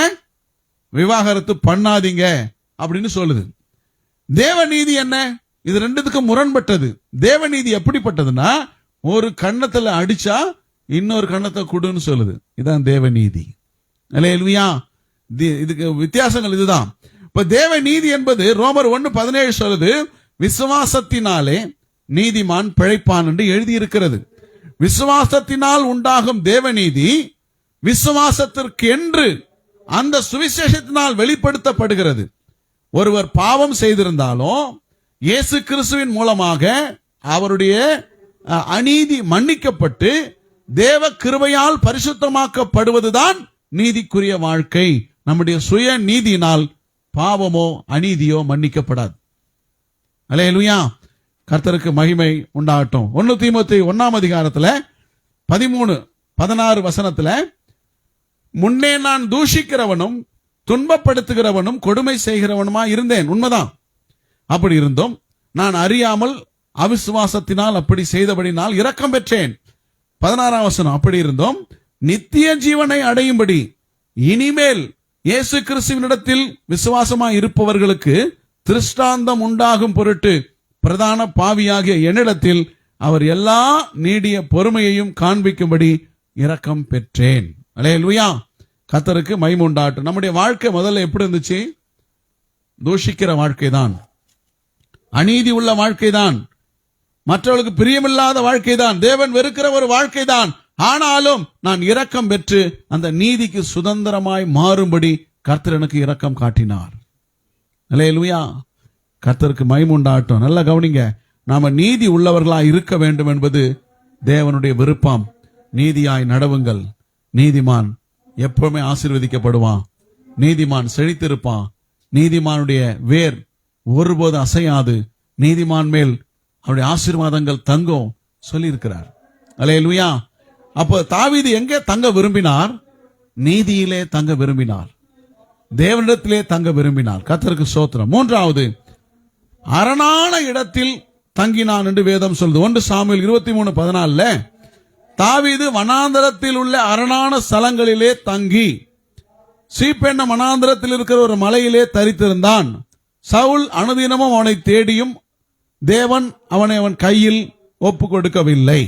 விவாகரத்து பண்ணாதீங்க அப்படின்னு சொல்லுது. தேவ நீதி என்ன? இது ரெண்டுத்துக்கும் முரண்பட்டது. தேவநீதி எப்படிப்பட்டதுன்னா, ஒரு கன்னத்துல அடிச்சா இன்னொரு கன்னத்தை கொடுன்னு சொல்லுது. இதான் தேவநீதி. அல்லேலூயா. இதுக்கு வித்தியாசங்கள் இதுதான். இப்ப தேவநீதி என்பது ரோமர் 1:17 சொல்லுது, விசுவாசத்தினாலே நீதிமான் பிழைப்பான் என்று எழுதியிருக்கிறது. விசுவாசத்தினால் உண்டாகும் தேவநீதி விசுவாசத்திற்கு என்று அந்த சுவிசேஷத்தினால் வெளிப்படுத்தப்படுகிறது. ஒருவர் பாவம் செய்திருந்தாலும் இயேசு கிறிஸ்துவின் மூலமாக அவருடைய அநீதி மன்னிக்கப்பட்டு தேவ கிருபையால் பரிசுத்தமாக்கப்படுவதுதான் நீதிக்குரிய வாழ்க்கை. நம்முடைய சுய நீதியினால் பாவமோ அநீதியோ மன்னிக்கப்படாது. அல்லேலூயா. கர்த்தருக்கு மகிமை உண்டாகட்டும். 1 தீமோத்தேயு 1 13-16 வசனத்துல, முன்னே நான் தூஷிக்கிறவனும் துன்பப்படுத்துகிறவனும் கொடுமை செய்கிறவனுமா இருந்தேன். உண்மைதான். அப்படி இருந்தும் நான் அறியாமல் அவிசுவாசத்தினால் அப்படி செய்தபடினால் இரக்கம் பெற்றேன். 16 வசனம், அப்படி இருந்தும் நித்திய ஜீவனை அடையும்படி இனிமேல் இயேசு கிறிஸ்துவினிடத்தில் விசுவாசமாய் இருப்பவர்களுக்கு திருஷ்டாந்தம் உண்டாகும் பொருட்டு பிரதான பாவியாகிய என்னிடத்தில் அவர் எல்லா நீடிய பொறுமையையும் காண்பிக்கும்படி இரக்கம் பெற்றேன். அல்லேலூயா. கர்த்தருக்கு மகிமை உண்டாகட்டும். நம்முடைய வாழ்க்கை முதல்ல எப்படி இருந்துச்சு? தூஷிக்கிற வாழ்க்கை தான், அநீதி உள்ள வாழ்க்கை தான், மற்றவர்களுக்கு பிரியமில்லாத வாழ்க்கை தான், தேவன் வெறுக்கிற ஒரு வாழ்க்கை தான். ஆனாலும் நான் இரக்கம் பெற்று அந்த நீதிக்கு சுதந்திரமாய் மாறும்படி கர்த்தர் எனக்கு இரக்கம் காட்டினார். அல்லேலூயா. கர்த்தருக்கு மகிமை உண்டாகட்டும். நல்லா கவனிங்க. நாம நீதி உள்ளவர்களாய் இருக்க வேண்டும் என்பது தேவனுடைய விருப்பம். நீதியாய் நடவுங்கள். நீதிமான் எப்பவுமே ஆசீர்வதிக்கப்படுவான். நீதிமான் செழித்திருப்பான். நீதிமானுடைய வேர் ஒருபோது அசையாது. நீதிமான் மேல் அவருடைய ஆசீர்வாதங்கள் தங்கும் சொல்லி இருக்கிறார். அல்லேலூயா. அப்போ தாவீது எங்கே தங்க விரும்பினார்? நீதியிலே தங்க விரும்பினார், தேவனிடத்திலே தங்க விரும்பினார். கர்த்தருக்கு ஸ்தோத்திரம். 3வது, அரணான இடத்தில் தங்கினான் என்று வேதம் சொல்லுது. 1 சாமுவேல் 23:14 தாவீது வனாந்தரத்தில் உள்ள அரணான ஸ்தலங்களிலே தங்கி சீப் என்னும் வனாந்தரத்தில் இருக்கிற ஒரு மலையிலே தரித்திருந்தான். சவுல் அனுதினமும் அவனை தேடியும் தேவன் அவனை அவன் கையில் ஒப்பு கொடுக்கவில்லை.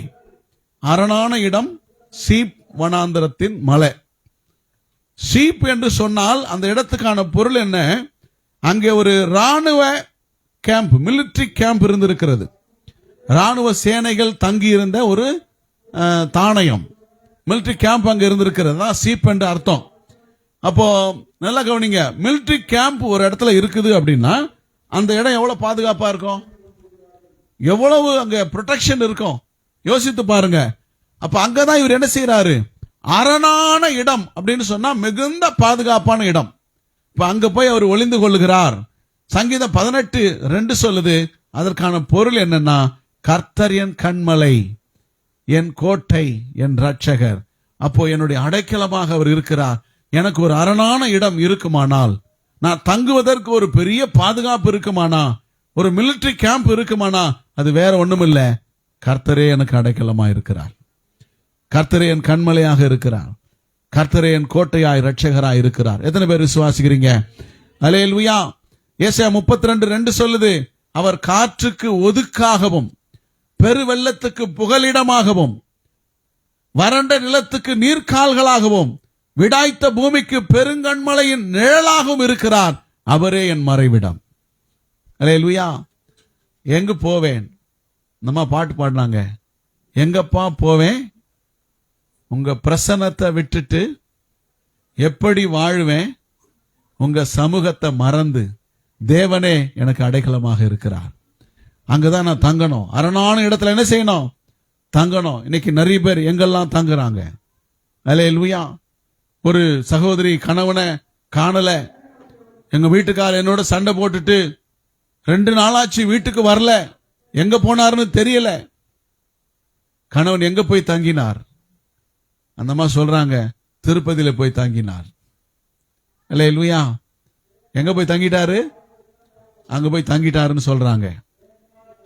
அரணான இடம் சீப் வனாந்தரத்தின் மலை. சீப் என்று சொன்னால் அந்த இடத்துக்கான பொருள் என்ன? அங்கே ஒரு ராணுவ கேம்ப், மிலிட்டரி கேம்ப் இருந்திருக்கிறது. ராணுவ சேனைகள் தங்கி இருந்த ஒரு தானயம், மிலிட்டரி கேம்ப் அங்க இருந்திருக்கிறது. சீப் என்று அர்த்தம். அப்போ நல்லா கவனிங்க. மிலிட்டரி கேம்ப் ஒரு இடத்துல இருக்குது அப்படின்னா அந்த இடம் எவ்வளவு பாதுகாப்பா இருக்கும், எவ்வளவு அங்க ப்ரொடெக்ஷன் இருக்கும் யோசித்து பாருங்க. அப்ப அங்கதான் இவர் என்ன செய்யறாரு? அரணான இடம் அப்படின்னு சொன்னா மிகுந்த பாதுகாப்பான இடம். இப்ப அங்க போய் அவர் ஒளிந்து கொள்ளுகிறார். சங்கீதம் 18:2 சொல்லுது. அதற்கான பொருள் என்னன்னா, கர்த்தர் என் கண்மலை, என் கோட்டை, என் ரட்சகர். அப்போ என்னுடைய அடைக்கலமாக அவர் இருக்கிறார். எனக்கு ஒரு அரணான இடம் இருக்குமானால், நான் தங்குவதற்கு ஒரு பெரிய பாதுகாப்பு இருக்குமானா, ஒரு மிலிட்டரி கேம்ப் இருக்குமானா, அது வேற ஒண்ணும் இல்ல, கர்த்தரே எனக்கு அடைக்கலமா இருக்கிறார். கர்த்தரே என் கண்மலையாக இருக்கிறார். கர்த்தரே என் கோட்டையாய் ரட்சகராய் இருக்கிறார். எத்தனை பேர் விசுவாசிக்கிறீங்க? அல்லேலூயா. ஏசாயா 32:2 சொல்லுது, அவர் காற்றுக்கு ஒதுக்காகவும் பெருவெள்ளத்துக்கு புகலிடமாகவும் வறண்ட நிலத்துக்கு நீர்க்கால்களாகவும் விடாய்த்த பூமிக்கு பெருங்கண்மலையின் நிழலாகவும் இருக்கிறார். அவரே என் மறைவிடம். அல்லேலூயா. எங்க போவேன்? நம்ம பாட்டு பாடினாங்க, எங்கப்பா போவேன் உங்க பிரசன்னத்தை விட்டுட்டு, எப்படி வாழ்வேன் உங்க சமூகத்தை மறந்து. தேவனே எனக்கு அடைக்கலமாக இருக்கிறார். அங்கதான் நான் தங்கணும். அரணான இடத்துல என்ன செய்யணும்? தங்கணும். இன்னைக்கு நிறைய பேர் எங்கெல்லாம் தங்குறாங்க. அல்லேலூயா. ஒரு சகோதரி கணவனை காணல, எங்க வீட்டுக்காரர் என்னோட சண்டை போட்டுட்டு 2 நாளாச்சு வீட்டுக்கு வரல, எங்க போனாருன்னு தெரியல. கணவன் எங்க போய் தங்கினார்? அந்த அம்மா சொல்றாங்க, திருப்பதியில போய் தங்கினார். அல்லேலூயா. எங்க போய் தங்கிட்டாரு? அங்க போய் தங்கிட்டாருன்னு சொல்றாங்க.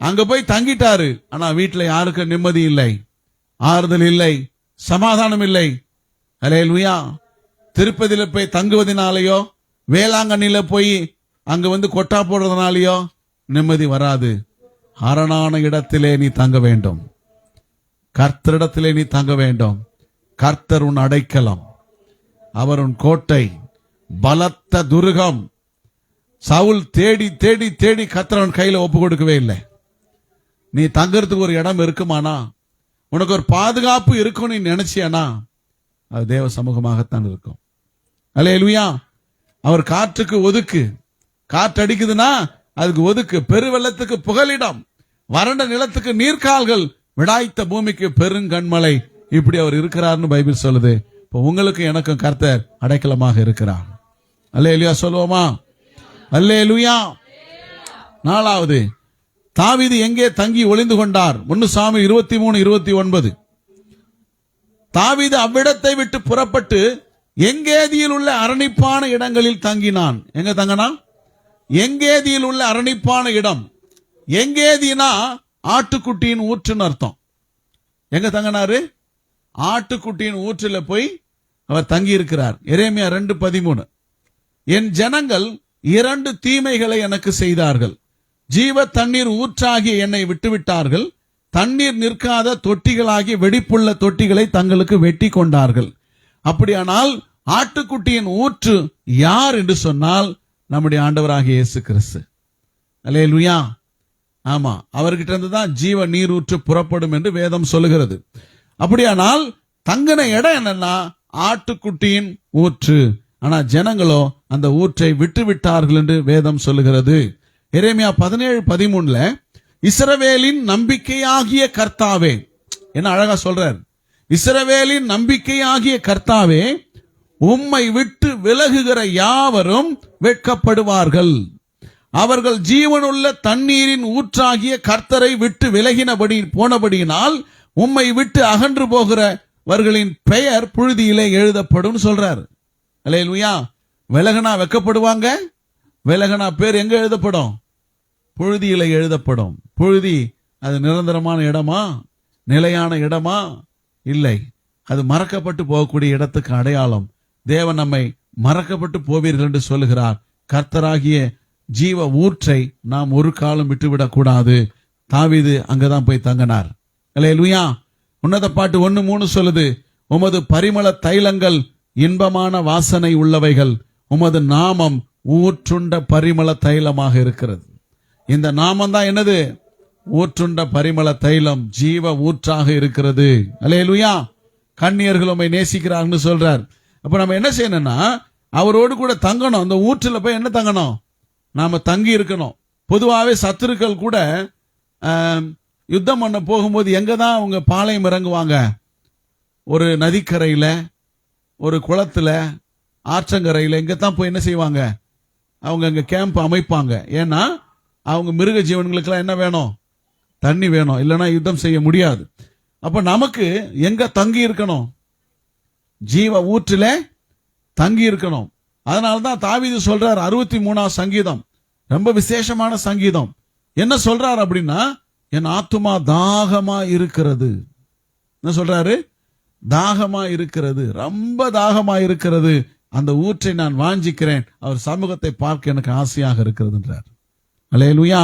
அங்க போய் தங்கிட்டாரு. ஆனா வீட்டுல யாருக்கும் நிம்மதி இல்லை, ஆறுதல் இல்லை, சமாதானம் இல்லை. அல்லேலூயா. திருப்பதியில போய் தங்குவதனாலேயோ வேளாங்கண்ணில போய் அங்க கொட்டா போடுறதுனாலயோ நிம்மதி வராது. அரணான இடத்திலே நீ தங்க வேண்டும். கர்த்தரிடத்திலே நீ தங்க வேண்டும். கர்த்தர் உன் அடைக்கலம், அவர் உன் கோட்டை, பலத்த துருகம். சவுல் தேடி தேடி தேடி கர்த்தர் கையில ஒப்பு கொடுக்கவே இல்லை. நீ தங்கறதுக்கு ஒரு இடம் இருக்குமானா, உனக்கு ஒரு பாதுகாப்பு இருக்கும் நீ நினைச்சியானா, அது தேவ சமூகமாகத்தான் இருக்கும். அல்லேலூயா. அவர் காற்றுக்கு ஒதுக்கு, காற்று அடிக்குதுன்னா அதுக்கு ஒதுக்கு. பெருவெள்ளத்துக்கு புகலிடம், வறண்ட நிலத்துக்கு நீர்க்கால்கள், விடாய்த்த பூமிக்கு பெருங்கண்மலை. இப்படி அவர் இருக்கிறார்னு பைபிள் சொல்லுது. இப்போ உங்களுக்கு எனக்கும் கர்த்தர் அடைக்கலமாக இருக்கிறார். அல்லேலூயா சொல்லுவோமா? அல்லேலூயா. நாலாவது, தாவீது எங்கே தங்கி ஒளிந்து கொண்டார்? 1 சாமுவேல் 23:29. தாவீது அவ்விடத்தை விட்டு புறப்பட்டு எங்கேதியில் உள்ள அரணிப்பான இடங்களில் தங்கினான். எங்க தங்கினான்? எங்கேதியில் உள்ள அரணிப்பான இடம். எங்கேதினா ஆட்டுக்குட்டியின் ஊற்றுன்னு அர்த்தம். எங்க தங்கினாரு? ஆட்டுக்குட்டியின் ஊற்றில் போய் அவர் தங்கி இருக்கிறார். எரேமியா 2:13. என் ஜனங்கள் 2 தீமைகளை எனக்கு செய்தார்கள். ஜீவ தண்ணீர் ஊற்றாகிய என்னை விட்டுவிட்டார்கள். தண்ணீர் நிற்காத தொட்டிகளாகிய வெடிப்புள்ள தொட்டிகளை தங்களுக்கு வெட்டி கொண்டார்கள். அப்படியானால் ஆட்டுக்குட்டியின் ஊற்று யார் என்று சொன்னால் நம்முடைய ஆண்டவராகிய இயேசு கிறிஸ்து. அல்லேலூயா. ஆமா, அவர்கிட்ட இருந்து தான் ஜீவ நீர் ஊற்று புறப்படும் என்று வேதம் சொல்லுகிறது. அப்படியானால் தங்கின இடம் என்னன்னா ஆட்டுக்குட்டியின் ஊற்று. ஆனா ஜனங்களோ அந்த ஊற்றை விட்டு விட்டார்கள் என்று வேதம் சொல்லுகிறது. எரேமியா 17:13 இஸ்ரவேலின் நம்பிக்கையாகிய கர்த்தாவே, என்ன அழகா சொல்றார். இஸ்ரவேலின் நம்பிக்கையாகிய கர்த்தாவே, உம்மை விட்டு விலகுகிற யாவரும் வெட்கப்படுவார்கள். அவர்கள் ஜீவனுள்ள தண்ணீரின் ஊற்றாகிய கர்த்தரை விட்டு விலகினபடி போனபடியினால் உம்மை விட்டு அகன்று போகிறவர்களின் பெயர் புழுதியிலே எழுதப்படும் சொல்றார். அல்லேலூயா. விலகனா வெட்கப்படுவாங்க, விலகனா பேர் எங்க எழுதப்படும்? புழுதியில எழுதப்படும். புழுதி அது நிரந்தரமான இடமா, நிலையான இடமா? இல்லை, அது மறக்கப்பட்டு போகக்கூடிய இடத்துக்கு அடையாளம். தேவன் நம்மை மறக்கப்பட்டு போவீர்கள் என்று சொல்லுகிறார். கர்த்தராகிய ஜீவ ஊற்றை நாம் ஒரு காலம் விட்டுவிடக் கூடாது. தாவீது அங்கதான் போய் தங்கினார். அல்லேலூயா. உன்னத பாட்டு 1:3 சொல்லுது, உமது பரிமள தைலங்கள் இன்பமான வாசனை உள்ளவைகள், உமது நாமம் ஊற்றுண்ட பரிமள தைலமாக இருக்கிறது. இந்த நாமம் தான் என்னது? ஊற்றுண்ட பரிமள தைலம், ஜீவ ஊற்றாக இருக்கிறது. அல்லேலூயா. கன்னியர்கள் உம்மை நேசிக்கிறார்னு சொல்றார். அப்ப நம்ம என்ன செய்யணும்னா அவரோடு கூட தங்கணும். அந்த ஊற்றில் போய் என்ன தங்கணும்? நாம தங்கி இருக்கணும். பொதுவாகவே சத்துருக்கள் கூட யுத்தம் பண்ண போகும்போது எங்க தான் அவங்க பாளையம் இறங்குவாங்க? ஒரு நதிக்கரையில, ஒரு குளத்துல, ஆற்றங்கரையில, இங்க தான் போய் என்ன செய்வாங்க? அவங்க அங்க கேம்ப் அமைப்பாங்க. ஏன்னா அவங்க மிருக ஜீவன்களுக்கெல்லாம் என்ன வேணும்? தண்ணி வேணும், இல்லைன்னா யுத்தம் செய்ய முடியாது. அப்ப நமக்கு எங்க தங்கி இருக்கணும்? ஜீவ ஊற்றில தங்கி இருக்கணும். அதனால்தான் தாவீது சொல்றார் 63ஆம் சங்கீதம், ரொம்ப விசேஷமான சங்கீதம். என்ன சொல்றார் அப்படின்னா, என் ஆத்துமா தாகமா இருக்கிறது. என்ன சொல்றாரு? தாகமா இருக்கிறது, ரொம்ப தாகமா இருக்கிறது. அந்த ஊற்றை நான் வாஞ்சிக்கிறேன், அவர் சமூகத்தை பார்க்க எனக்கு ஆசையாக இருக்கிறது என்றார். அல்லேலூயா.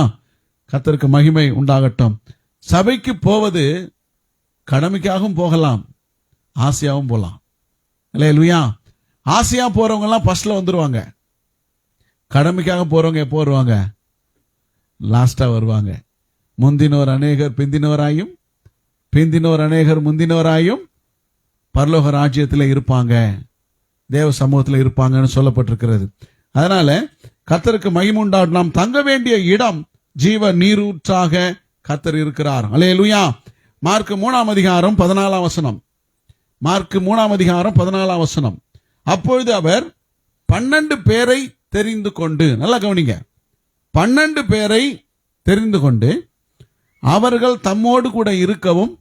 கர்த்தருக்கு மகிமை உண்டாகட்டும். சபைக்கு போவது கடமைக்காகவும் போகலாம், ஆசையாகவும் போகலாம். அல்லேலூயா. ஆசையா போறவங்க எல்லாம் ஃபர்ஸ்ட்ல வந்துருவாங்க. கடமைக்காக போறவங்க எப்போ வருவாங்க? லாஸ்டா வருவாங்க. முந்தினோர் அநேகர் பிந்தினோராயும், பிந்தினோர் அநேகர் முந்தினோராயும் பரலோக ராஜ்யத்தில் இருப்பாங்க, தேவ சமூகத்தில் இருப்பாங்கன்னு சொல்லப்பட்டிருக்கிறது. அதனால கர்த்தருக்கு மகிமை உண்டாகும். நாம் தங்க வேண்டிய இடம் ஜீவ நீரூற்றாக கர்த்தர் இருக்கிறார். அல்லேலூயா. மார்க் 3ஆம் அதிகாரம் 14ஆம் வசனம். மார்க் 3ஆம் அதிகாரம் 14ஆம் வசனம். அப்பொழுது அவர் 12 பேரை தெரிந்து கொண்டு, நல்லா கவனிங்க, 12 பேரை தெரிந்து கொண்டு அவர்கள் தம்மோடு கூட இருக்கவும்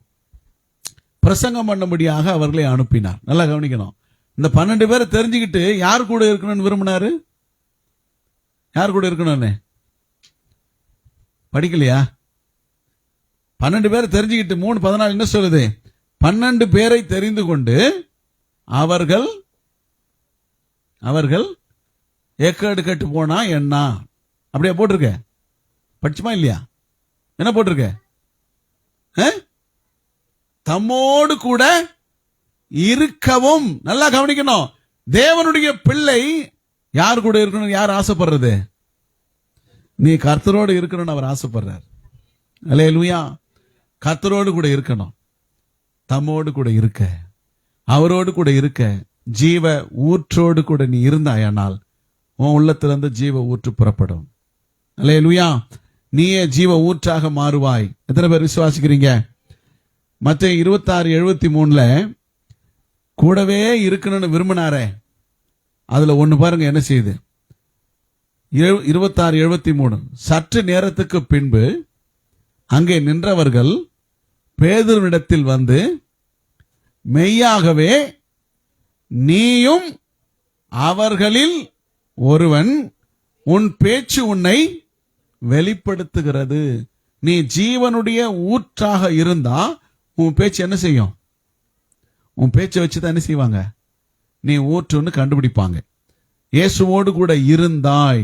பிரசங்கம் பண்ணும்படியாக அவர்களை அனுப்பினார். நல்லா கவனிக்கணும். இந்த 12 பேரை தெரிஞ்சுக்கிட்டு யார் கூட இருக்கணும்னு விரும்பினாரு? யார் கூட இருக்கணும்னு படிக்கலையா? 12 பேரை தெரிஞ்சுக்கிட்டு 3:14 என்ன சொல்லுது? 12 பேரை தெரிந்து கொண்டு அவர்கள் ஏக்கேடு கட்டு போனா என்ன? அப்படியே போட்டிருக்க, படிச்சுமா இல்லையா? என்ன போட்டிருக்க? தம்மோடு கூட இருக்கவும். நல்லா கவனிக்கணும். தேவனுடைய பிள்ளை யார் கூட இருக்கணும்? யார் ஆசைப்படுறது? நீ கர்த்தரோடு இருக்கணும்னு அவர் ஆசைப்படுறார். அல்லேலூயா. கர்த்தரோடு கூட இருக்கணும், தம்மோடு கூட இருக்க, அவரோடு கூட இருக்க, ஜீவ ஊற்றோடு கூட நீ இருந்தாயானால் உன் உள்ளத்திலிருந்து ஜீவ ஊற்று புறப்படும். அல்லேலூயா. நீயே ஜீவ ஊற்றாக மாறுவாய். எத்தனை பேர் விசுவாசிக்கிறீங்க? மத்தேயு 26:73 கூடவே இருக்கணும்னு விரும்பினாரே, அதுல ஒண்ணு பாருங்க என்ன செய்யுது. 26:73 சற்று நேரத்துக்கு பின்பு அங்கே நின்றவர்கள் பேதுருவினிடத்தில் வந்து, மெய்யாகவே நீயும் அவர்களில் ஒருவன், உன் பேச்சு உன்னை வெளிப்படுத்துகிறது. நீ ஜீவனுடைய ஊற்றாக இருந்தா உன் பேச்சு என்ன செய்யும்? உன் பேச்சை வச்சுதான் என்ன செய்வாங்க? நீ ஊற்றுன்னு கண்டுபிடிப்பாங்க. இயேசுவோடு கூட இருந்தாய்,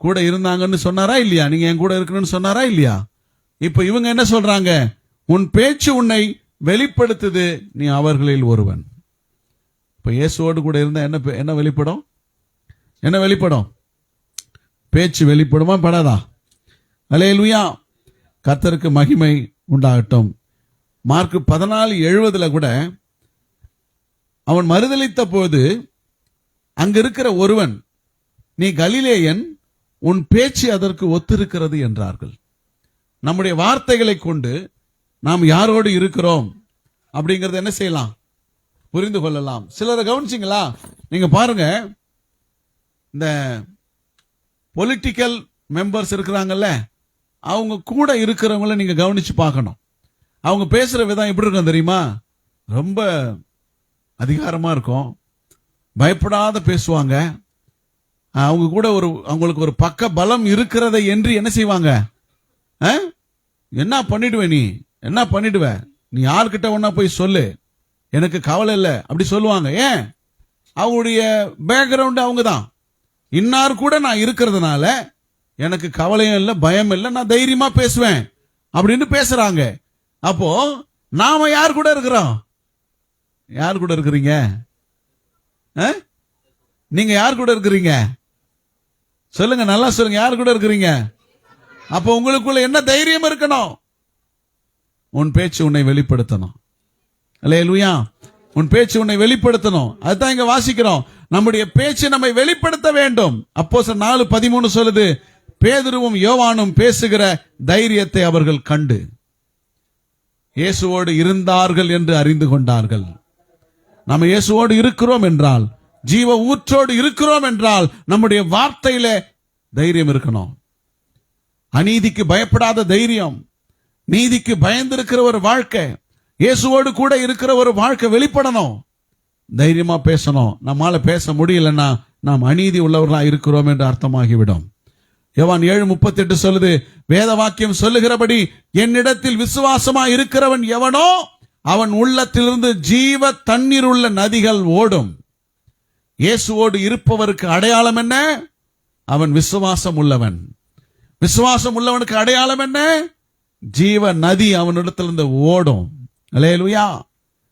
கூட இருந்தாங்கன்னு சொன்னாரா இல்லையா? நீங்க என் கூட இருக்கணும்னு சொன்னாரா இல்லையா? இப்ப இவங்க என்ன சொல்றாங்க? உன் பேச்சு உன்னை வெளிப்படுத்துது, நீ அவர்களில் ஒருவன். இப்ப இயேசுவோடு கூட இருந்தா என்ன வெளிப்படும்? என்ன வெளிப்படும்? பேச்சு வெளிப்படுமா படாதா? அல்லேலூயா. கர்த்தருக்கு மகிமை உண்டாகட்டும். மார்க் 14:70 கூட அவன் மறுதலித்த போது அங்க இருக்கிற ஒருவன், நீ கலிலேயன், உன் பேச்சு அதற்கு ஒத்திருக்கிறது என்றார்கள். நம்முடைய வார்த்தைகளை கொண்டு நாம் யாரோடு இருக்கிறோம் அப்படிங்கறத என்ன செய்யலாம்? புரிந்து கொள்ளலாம். சிலரை கவனிச்சிங்களா? நீங்க பாருங்க, இந்த பொலிட்டிக்கல் மெம்பர்ஸ் இருக்கிறாங்கல்ல, அவங்க கூட இருக்கிறவங்கள நீங்க கவனிச்சு பார்க்கணும். அவங்க பேசுற விதம் எப்படி இருக்கும் தெரியுமா? ரொம்ப அதிகாரமா இருக்கும், பயப்படாத பேசுவாங்க. அவங்க கூட அவங்களுக்கு ஒரு பக்க பலம் இருக்கிறதை என்று என்ன செய்வாங்க? என்ன பண்ணிடுவே நீ, என்ன பண்ணிடுவ நீ, யார்கிட்ட ஒன்னா போய் சொல்லு, எனக்கு கவலை இல்லை அப்படி சொல்லுவாங்க. ஏன்? அவங்களுடைய பேக்ரவுண்ட் அவங்க தான். இன்னார் கூட நான் இருக்கிறதுனால எனக்கு கவலையும் இல்லை, பயம் இல்லை, நான் தைரியமா பேசுவேன் அப்படின்னு பேசுறாங்க. அப்போ நாம யார் கூட இருக்கிறோம்? யார் கூட இருக்கிறீங்க? நீங்க யார் கூட இருக்கிறீங்க? சொல்லுங்க, நல்லா சொல்லுங்க, யார் கூட இருக்கிறீங்க? அப்போ உங்களுக்குள்ள என்ன தைரியம் இருக்கணும்? உன் பேச்சு உன்னை வெளிப்படுத்தணும். அல்லேலூயா. உன் பேச்சு உன்னை வெளிப்படுத்தணும். அதுதான் இங்க வாசிக்கிறோம். நம்முடைய பேச்சு நம்மை வெளிப்படுத்த வேண்டும். அப்போஸ்தலர் 4:13 சொல்லுது, பேதுருவும் யோவானும் பேசுகிற தைரியத்தை அவர்கள் கண்டு இயேசுவோடு இருந்தார்கள் என்று அறிந்து கொண்டார்கள். நம்ம இயேசுவோடு இருக்கிறோம் என்றால், ஜீவ ஊற்றோடு இருக்கிறோம் என்றால், நம்முடைய வார்த்தையில தைரியம் இருக்கணும். அநீதிக்கு பயப்படாத தைரியம், நீதிக்கு பயந்திருக்கிற ஒரு வாழ்க்கை, இயேசுவோடு கூட இருக்கிற ஒரு வாழ்க்கை வெளிப்படணும். தைரியமா பேசணும். நம்மால பேச முடியலன்னா நாம் அநீதி உள்ளவர்களா இருக்கிறோம் என்று அர்த்தமாகிவிடும். யோவான் 7:38 சொல்லுது, வேத வாக்கியம் சொல்லுகிறபடி என்னிடத்தில் விசுவாசமா இருக்கிறவன் எவனோ அவன் உள்ளத்திலிருந்து ஜீவ தண்ணீர் உள்ள நதிகள் ஓடும். இயேசுவோடு இருப்பவருக்கு அடையாளம் என்ன? அவன் விசுவாசம் உள்ளவன். விசுவாசம் உள்ளவனுக்கு அடையாளம் என்ன? ஜீவ நதி அவனிடத்திலிருந்து ஓடும். அல்லேலூயா.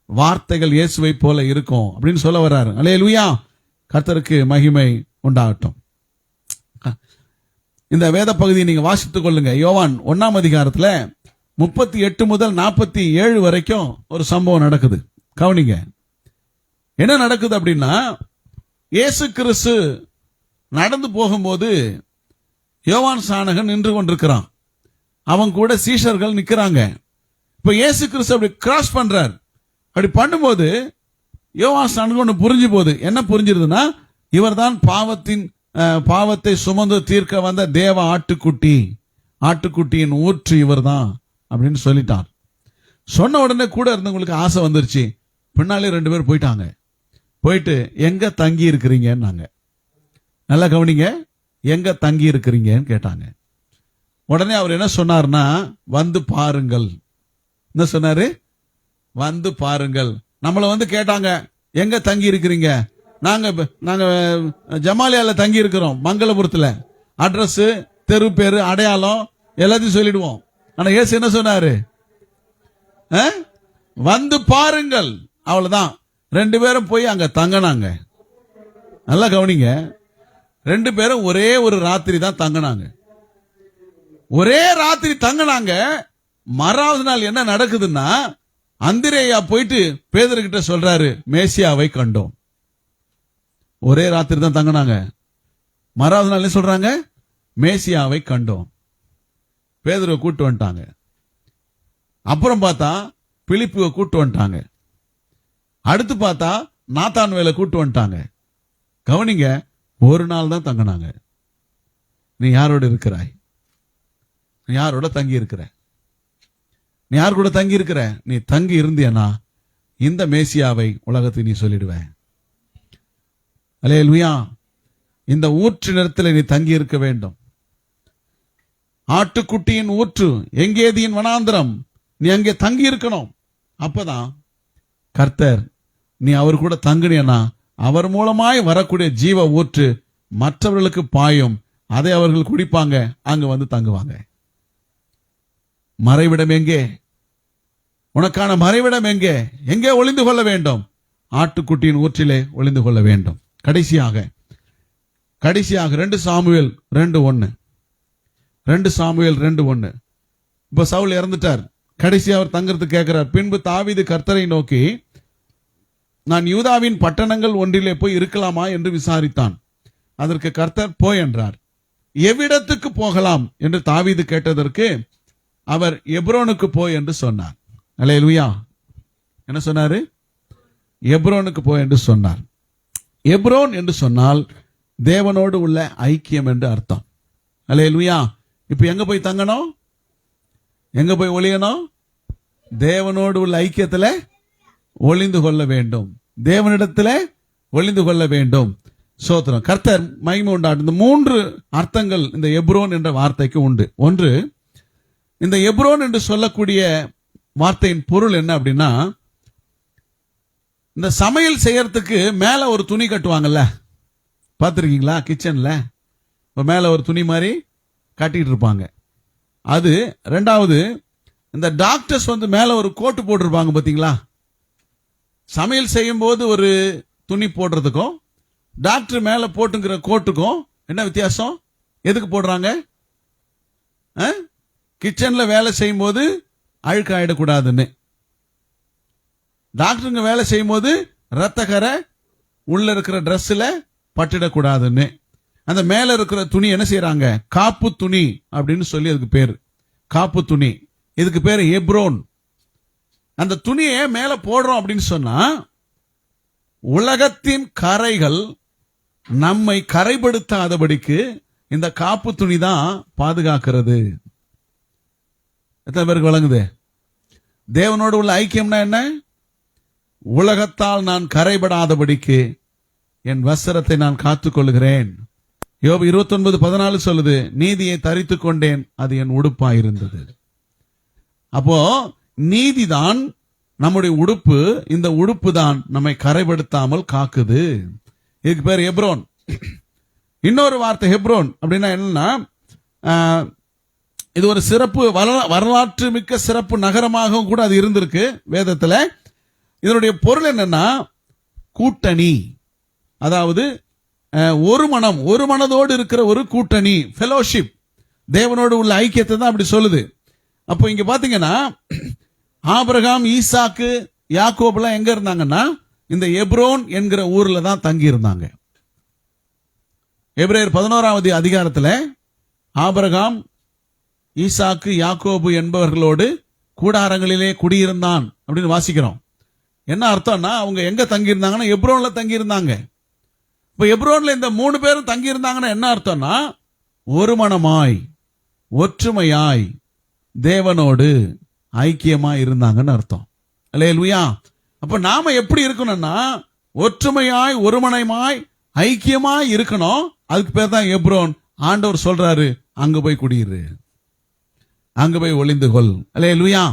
வார்த்தைகள் இயேசுவை போல இருக்கும் அப்படின்னு சொல்ல வர்றாரு. அல்லேலூயா. கர்த்தருக்கு மகிமை உண்டாகட்டும். இந்த வேத பகுதியை நீங்க வாசித்துக் கொள்ளுங்க. யோவான் 1ஆம் அதிகாரத்துல 38 முதல் 47 வரைக்கும் ஒரு சம்பவம் நடக்குது. கவனிங்க, என்ன நடக்குது அப்படின்னா, இயேசு கிறிஸ்து நடந்து போகும்போது யோவான் ஸ்நானகன் நின்று கொண்டிருக்கிறான். அவன் கூட சீஷர்கள் நிக்கிறாங்க. இப்ப இயேசு கிறிஸ்து அப்படி கிராஸ் பண்றார். அப்படி பண்ணும்போது யோவான் ஸ்நானகன் ஒன்று புரிஞ்சு போகுது. என்ன புரிஞ்சிருதுன்னா, இவர் தான் பாவத்தை சுமந்து தீர்க்க வந்த தேவ ஆட்டுக்குட்டியின் ஊற்று இவர் தான் அப்படின்னு சொல்லிட்டார். சொன்ன உடனே கூட இருந்தவங்களுக்கு ஆசை வந்துருச்சு. பின்னாலே 2 பேர் போயிட்டாங்க. போயிட்டு எங்க தங்கி இருக்கிறீங்கன்னாங்க. நல்லா கவனிங்க, எங்க தங்கி இருக்கிறீங்கன்னு கேட்டாங்க. உடனே அவர் என்ன சொன்னார்னா, வந்து பாருங்கள். என்ன சொன்னாரு? வந்து பாருங்கள். நம்மளை வந்து கேட்டாங்க, எங்க தங்கி இருக்கிறீங்க? நாங்க ஜமாலியால தங்கி இருக்கிறோம், மங்களபுரத்துல. அட்ரஸ், தெரு பேரு, அடையாளம் எல்லாத்தையும் சொல்லிடுவோம். ஆனா இயேசு என்ன சொன்னாரு? வந்து பாருங்கள். அவ்வளவுதான். 2 பேரும் போய் அங்க தங்கினாங்க. நல்லா கவனிங்க, 2 பேரும் ஒரே ஒரு ராத்திரி தான் தங்கினாங்க. ஒரே ராத்திரி தங்கினாங்க. மறாவது நாள் என்ன நடக்குதுன்னா, அந்திரேயா போயிட்டு பேதுருகிட்ட சொல்றாரு, மேசியாவை கண்டோம். ஒரே ராத்திரி தான் தங்கினாங்க. மறாவது நாள் என்ன சொல்றாங்க? மேசியாவை கண்டோம். பேதுருவை கூட்டு வந்துட்டாங்க. அப்புறம் பார்த்தா பிலிப்புவை கூட்டு வந்துட்டாங்க. அடுத்து பார்த்தா நாத்தான்வேலை கூட்டு வந்துட்டாங்க. கவனிங்க, ஒரு நாள் தான் தங்கினாங்க. நீ யாரோட இருக்கிறாய்? நீ யாரோட தங்கி இருக்கிற? நீ யார் கூட தங்கி இருக்கிற? நீ தங்கி இருந்தியனா இந்த மேசியாவை உலகத்துக்கு நீ சொல்லிடுவ. அல்லேலூயா. இந்த ஊற்று நிலத்தில் நீ தங்கி இருக்க வேண்டும். ஆட்டுக்குட்டியின் ஊற்று, எங்கேதியின் வனாந்திரம், நீ அங்கே தங்கி இருக்கணும். அப்பதான் கர்த்தர், நீ அவர் கூட தங்கினா அவர் மூலமாய் வரக்கூடிய ஜீவ ஊற்று மற்றவர்களுக்கு பாயும். அதை அவர்கள் குடிப்பாங்க, அங்க வந்து தங்குவாங்க. மறைவிடம் எங்கே? உனக்கான மறைவிடம் எங்கே? எங்கே ஒளிந்து கொள்ள வேண்டும்? ஆட்டுக்குட்டியின் ஊற்றிலே ஒளிந்து கொள்ள வேண்டும். கடைசியாக 2 சாமுவேல் 2:1. 2 சாமுவேல் 2:1. இப்ப சவுல் இறந்துட்டார். கடைசி அவர் தங்கிறது கேட்கிறார். பின்பு தாவீது கர்த்தரை நோக்கி, நான் யூதாவின் பட்டணங்கள் ஒன்றிலே போய் இருக்கலாமா என்று விசாரித்தான். அதற்கு கர்த்தர் போய் என்றார். எவ்விடத்துக்கு போகலாம் என்று தாவீது கேட்டதற்கு அவர் எப்ரோனுக்கு போய் என்று சொன்னார். அல்லேலூயா. என்ன சொன்னாரு? எப்ரோனுக்கு போய் என்று சொன்னார். எப்ரோன் என்று சொன்னால் தேவனோடு உள்ள ஐக்கியம் என்று அர்த்தம். அல்லேலூயா. இப்ப எங்க போய் தங்கணும்? எங்க போய் ஒளியணும்? தேவனோடு உள்ள ஐக்கியத்துல ஒளிந்து கொள்ள வேண்டும். தேவனிடத்துல ஒளிந்து கொள்ள வேண்டும். சோத்திரம். கர்த்தர் மகிமை உண்டாட்டும். இந்த 3 அர்த்தங்கள் இந்த எப்ரோன் என்ற வார்த்தைக்கு உண்டு. ஒன்று, இந்த எப்ரோன் என்று சொல்லக்கூடிய வார்த்தையின் பொருள் என்ன அப்படின்னா, இந்த சமையல் செய்யறதுக்கு மேல ஒரு துணி கட்டுவாங்கல்ல, பார்த்திருக்கீங்களா? கிச்சன்ல மேல ஒரு துணி மாதிரி கட்டிட்டு இருப்பாங்க. அது. ரெண்டாவது, இந்த டாக்டர்ஸ் வந்து மேல ஒரு கோட்டு போட்டிருப்பாங்க பாத்தீங்களா? சமையல் செய்யும் போது ஒரு துணி போடுறதுக்கும் டாக்டர் மேல போட்டுங்கிற கோட்டுக்கும் என்ன வித்தியாசம்? எதுக்கு போடுறாங்க? கிச்சன்ல வேலை செய்யும் போது அழுக்கு ஆயிடக்கூடாதுன்னு. டாக்டருங்க வேலை செய்யும் போது ரத்தக்கரை உள்ள இருக்கிற டிரெஸ்ல பட்டிடக்கூடாதுன்னு. அந்த மேல இருக்கிற துணி என்ன செய்யறாங்க? காப்பு துணி அப்படின்னு சொல்லி அதுக்கு பேரு. காப்பு துணி. இதுக்கு பேரு எப்ரோன். அந்த துணியை மேல போடுறோம் அப்படின்னு சொன்னா, உலகத்தின் கரைகள் நம்மை கரைப்படுத்தாதபடிக்கு இந்த காப்பு துணி தான் பாதுகாக்கிறது. எத்தனை பேருக்கு வழங்குது? தேவனோடு உள்ள ஐக்கியம்னா என்ன? உலகத்தால் நான் கரைபடாதபடிக்கு என் வஸ்திரத்தை நான் காத்துக் கொள்கிறேன். யோபு 29:14 சொல்லுது, நீதியை தரித்துக் கொண்டேன், அது என் உடுப்பாயிருந்தது. அப்போ நீதிதான் நம்முடைய உடுப்பு. இந்த உடுப்பு தான் நம்மை கரைபடுத்தாமல் காக்குது. இதுக்கு பேர் எப்ரோன். இன்னொரு வார்த்தை ஹெப்ரோன் அப்படின்னா என்னன்னா, இது ஒரு சிறப்பு வரலாற்று மிக்க சிறப்பு நகரமாகவும் கூட அது இருந்திருக்கு வேதத்துல. இதனுடைய பொருள் என்னன்னா, கூட்டணி. அதாவது ஒரு மனதோடு இருக்கிற ஒரு கூட்டணி, ஃபெலோஷிப். தேவனோடு உள்ள ஐக்கியத்தை தான் அப்படி சொல்லுது. அப்போ இங்க பாத்தீங்கன்னா, ஆபிரகாம், ஈசாக்கு, யாக்கோபெல்லாம் எங்க இருந்தாங்கன்னா இந்த எப்ரோன் என்கிற ஊர்ல தான் தங்கி இருந்தாங்க. எபிரேயர் 11வது அதிகாரத்துல ஆபிரகாம், ஈசாக்கு, யாக்கோபு என்பவர்களோடு கூடாரங்களிலே குடியிருந்தான் அப்படின்னு வாசிக்கிறோம். என்ன அர்த்தம்னா, அவங்க எங்க தங்கி இருந்தாங்கன்னா எப்ரோன்ல தங்கி இருந்தாங்க. இப்ப எப்ரோன்ல இந்த 3 பேரும் தங்கி இருந்தாங்கன்னா என்ன அர்த்தம்னா, ஒரு மனமாய் ஒற்றுமையாய் தேவனோடு ஐக்கியமா இருந்தாங்கன்னு அர்த்தம். அல்லேலூயா. அப்ப நாம எப்படி இருக்கணும்னா, ஒற்றுமையாய் ஒருமனமாய் ஐக்கியமாய் இருக்கணும். அதுக்கு பேர் தான் எப்ரோன். ஆண்டவர் சொல்றாரு, அங்க போய் குடியிரு, அங்க போய் ஒளிந்து கொள். அல்லேலூயா.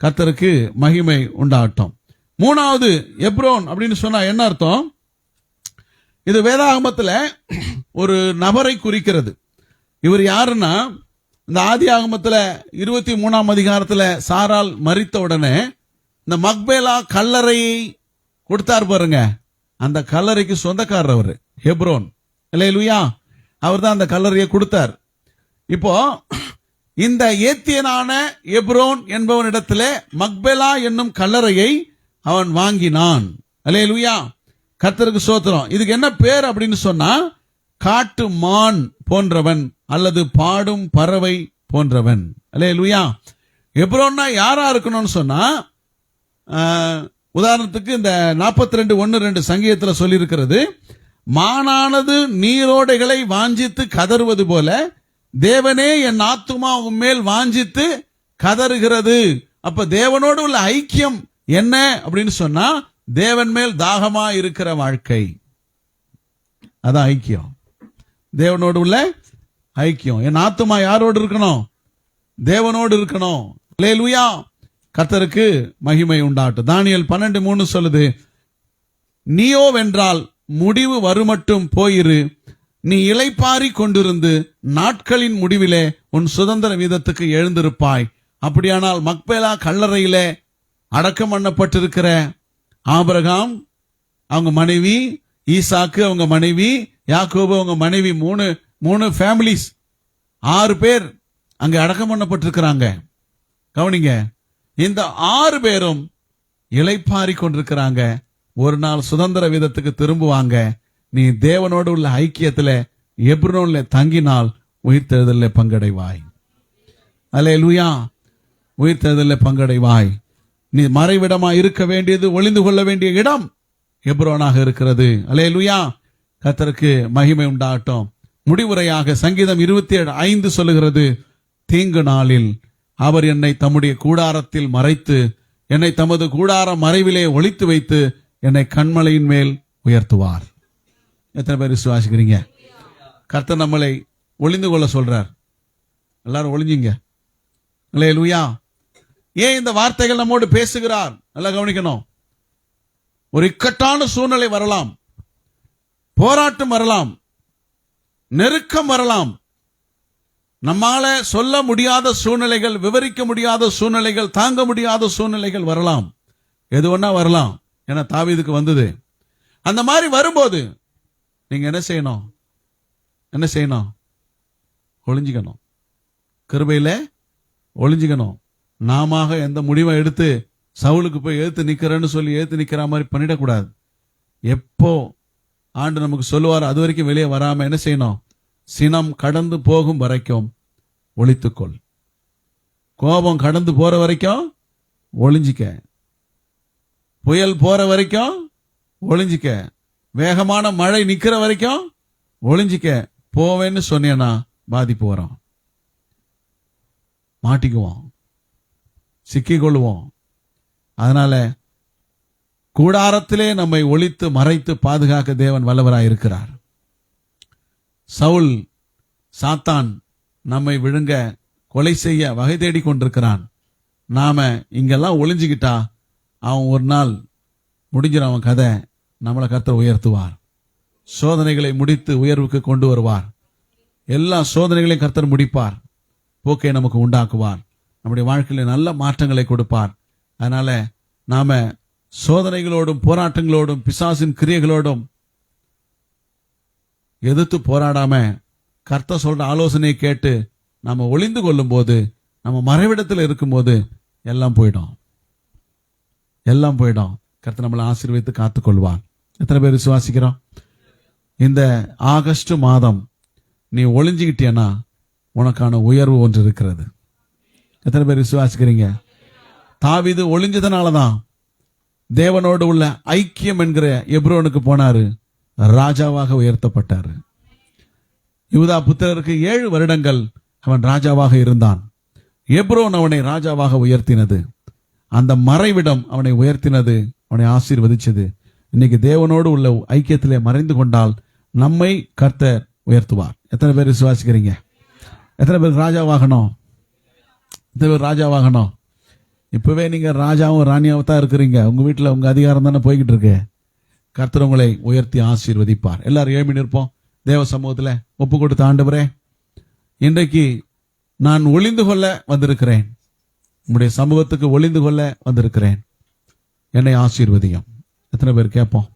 கர்த்தருக்கு மகிமை உண்டாகட்டும். 3வது எப்ரோன் அப்படின்னு சொன்னா என்ன அர்த்தம்? இது வேதாகமத்துல ஒரு நபரை குறிக்கிறது. இவர் யாருன்னா, இந்த ஆதியாகமத்துல 23ஆம் அதிகாரத்துல சாராள் மரித்த உடனே இந்த மக்பேலா கல்லறையை கொடுத்தார் பாருங்க. அந்த கல்லறைக்கு சொந்தக்காரர் அவரு ஹெப்ரோன். அல்லேலூயா. அவர் தான் அந்த கல்லறையை கொடுத்தார். இப்போ இந்த ஏத்தியனான எப்ரோன் என்பவனிடத்திலே மக்பேலா என்னும் கல்லறையை அவன் வாங்கினான். அல்லேலூயா. கர்த்தருக்கு ஸ்தோத்திரம். இதுக்கு என்ன பேர் அப்படின்னு சொன்னா, காட்டு மான் போன்றவன் அல்லது பாடும் பறவை போன்றவன். அல்லேலூயா. எப்ரோன்னா யாரா இருக்கணும்னு சொன்னா, உதாரணத்துக்கு இந்த 42:1-2 சங்கீதத்துல சொல்லி இருக்கிறது, மானானது நீரோடைகளை வாஞ்சித்து கதறுவது போல தேவனே என் ஆத்துமா உம்மேல் வாஞ்சித்து கதறுகிறது. அப்ப தேவனோடு உள்ள ஐக்கியம் என்ன அப்படின்னு சொன்னா, தேவன் மேல் தாகமா இருக்கிற வாழ்க்கை. அதான் ஐக்கியம். தேவனோடு உள்ள ஐக்கியம். என் ஆத்துமா யாரோடு இருக்கணும்? தேவனோடு இருக்கணும். அல்லேலூயா. கர்த்தருக்கு மகிமை உண்டாகட்டும். தானியேல் 12:3 சொல்லுது, நீயோ வென்றால் முடிவு வருமட்டும் போயிரு, நீ இளைப்பாரி கொண்டிருந்து நாட்களின் முடிவிலே உன் சுதந்திர வீதத்துக்கு எழுந்திருப்பாய். அப்படியானால் மக்பேலா கல்லறையிலே அடக்கம் பண்ணப்பட்டிருக்கிற ஆபிரகாம், அவங்க மனைவி, ஈசாக்கு அவங்க மனைவி, யாக்கோபு அவங்க மனைவி, மூணு ஃபேமிலிஸ், 6 பேர் அங்க அடக்கம் பண்ணப்பட்டிருக்கிறாங்க. கவனிங்க, இந்த 6 பேரும் இளைப்பாரி கொண்டிருக்கிறாங்க. ஒரு நாள் சுதந்திர வீதத்துக்கு திரும்புவாங்க. நீ தேவனோடு உள்ள ஐக்கியத்துல எப்ரோன்ல தங்கினால் உயிர்த்தெழுதலில் பங்கடைவாய். அல்லேலூயா. உயிர்த்தெழுதலில் பங்கடைவாய். நீ மறைவிடமா இருக்க வேண்டியது, ஒளிந்து கொள்ள வேண்டிய இடம் எப்ரோனாக இருக்கிறது. அல்லேலூயா. கர்த்தருக்கு மகிமை உண்டாகட்டும். முடிவுரையாக சங்கீதம் 27:5 சொல்லுகிறது, தீங்கு நாளில் அவர் என்னை தம்முடைய கூடாரத்தில் மறைத்து, என்னை தமது கூடார மறைவிலே ஒளித்து வைத்து, என்னை கண்மலையின் மேல் உயர்த்துவார். எத்தனை பேர் விசுவாசிக்கிறீங்க? கர்த்தர் நம்மளை ஒளிந்து கொள்ள சொல்றார். எல்லாரும் ஒளிஞ்சிங்க. அல்லேலூயா. ஏன் இந்த வார்த்தைகள் நம்மோடு பேசுகிறார்? நல்லா கவனிக்கணும். ஒரு இக்கட்டான சூழ்நிலை வரலாம், போராட்டம் வரலாம், நெருக்கம் வரலாம், நம்மால சொல்ல முடியாத சூழ்நிலைகள், விவரிக்க முடியாத சூழ்நிலைகள், தாங்க முடியாத சூழ்நிலைகள் வரலாம். எது ஒண்ணா வரலாம். ஏன்னா தாவீதுக்கு வந்தது. அந்த மாதிரி வரும்போது நீங்க என்ன செய்யணும்? ஒளிஞ்சிக்கணும். கிருபையில ஒளிஞ்சிக்கணும். நாம எந்த முடிவை எடுத்து சவுலுக்கு போய் ஏத்து நிக்கிறேன்னு சொல்லி ஏத்து நிக்கிற மாதிரி பண்ணிடக்கூடாது. எப்போ ஆண்டு நமக்கு சொல்லுவார், அது வரைக்கும் வெளியே வராம என்ன செய்யணும்? சினம் கடந்து போகும் வரைக்கும் ஒளித்துக்கொள். கோபம் கடந்து போற வரைக்கும் ஒளிஞ்சிக்க. புயல் போற வரைக்கும் ஒளிஞ்சிக்க. வேகமான மழை நிக்கிற வரைக்கும் ஒளிஞ்சிக்க. போவேன்னு சொன்னேன்னா பாதிப்பு வரும், மாட்டிக்குவோம், சிக்கிக்கொள்வோம். அதனால கூடாரத்திலே நம்மை ஒளித்து மறைத்து பாதுகாக்க தேவன் வல்லவராய் இருக்கிறார். சவுல், சாத்தான் நம்மை விழுங்க, கொலை செய்ய வகை தேடி கொண்டிருக்கிறான். நாம இங்கெல்லாம் ஒளிஞ்சுக்கிட்டா அவன் ஒரு நாள் முடிஞ்சிடும். அவன் கதை. நம்மளை கர்த்தர் உயர்த்துவார். சோதனைகளை முடித்து உயர்வுக்கு கொண்டு வருவார். எல்லா சோதனைகளையும் கர்த்தர் முடிப்பார். போக்கை நமக்கு உண்டாக்குவார். நம்முடைய வாழ்க்கையில நல்ல மாற்றங்களை கொடுப்பார். அதனால நாம சோதனைகளோடும் போராட்டங்களோடும் பிசாசின் கிரியைகளோடும் எதிர்த்து போராடாம கர்த்தர் சொல்ற ஆலோசனையை கேட்டு நாம ஒளிந்து கொள்ளும் போது, நம்ம மறைவிடத்தில் இருக்கும் போது எல்லாம் போயிடும். கர்த்தர் நம்மளை ஆசீர்வதித்து காத்துக்கொள்வார். எத்தனை பேர் விசுவாசிக்கிறோம்? இந்த ஆகஸ்ட் மாதம் நீ ஒளிஞ்சுக்கிட்டியனா உனக்கான உயர்வு ஒன்று இருக்கிறது. எத்தனை பேர் விசுவாசிக்கிறீங்க? தாவீது ஒளிஞ்சதுனாலதான் தேவனோடு உள்ள ஐக்கியம் என்கிற எப்ரோனுக்கு போனாரு, ராஜாவாக உயர்த்தப்பட்டாரு. யூதா புத்திரருக்கு 7 வருடங்கள் அவன் ராஜாவாக இருந்தான். எப்ரோன் அவனை ராஜாவாக உயர்த்தினது. அந்த மறைவிடம் அவனை உயர்த்தினது, அவனை ஆசீர்வதிச்சது. இன்னைக்கு தேவனோடு உள்ள ஐக்கியத்திலே மறைந்து கொண்டால் நம்மை கர்த்தர் உயர்த்துவார். எத்தனை பேர் விசுவாசிக்கிறீங்க? எத்தனை பேர் ராஜாவாகணும்? இப்பவே நீங்க ராஜாவும் ராணியாவும் தான் இருக்கிறீங்க. உங்க வீட்டுல உங்க அதிகாரம் தானே போய்கிட்டு இருக்கு. கர்த்தர் உங்களை உயர்த்தி ஆசீர்வதிப்பார். எல்லாரும் எழும்பி நிற்போம். தேவ சமூகத்துல ஒப்பு கொடுத்த ஆண்டவரே, இன்றைக்கு நான் ஒளிந்து கொள்ள வந்திருக்கிறேன், உம்முடைய சமூகத்துக்கு ஒளிந்து கொள்ள வந்திருக்கிறேன், என்னை ஆசீர்வதியும். எத்தனை பேர் கேட்போம்?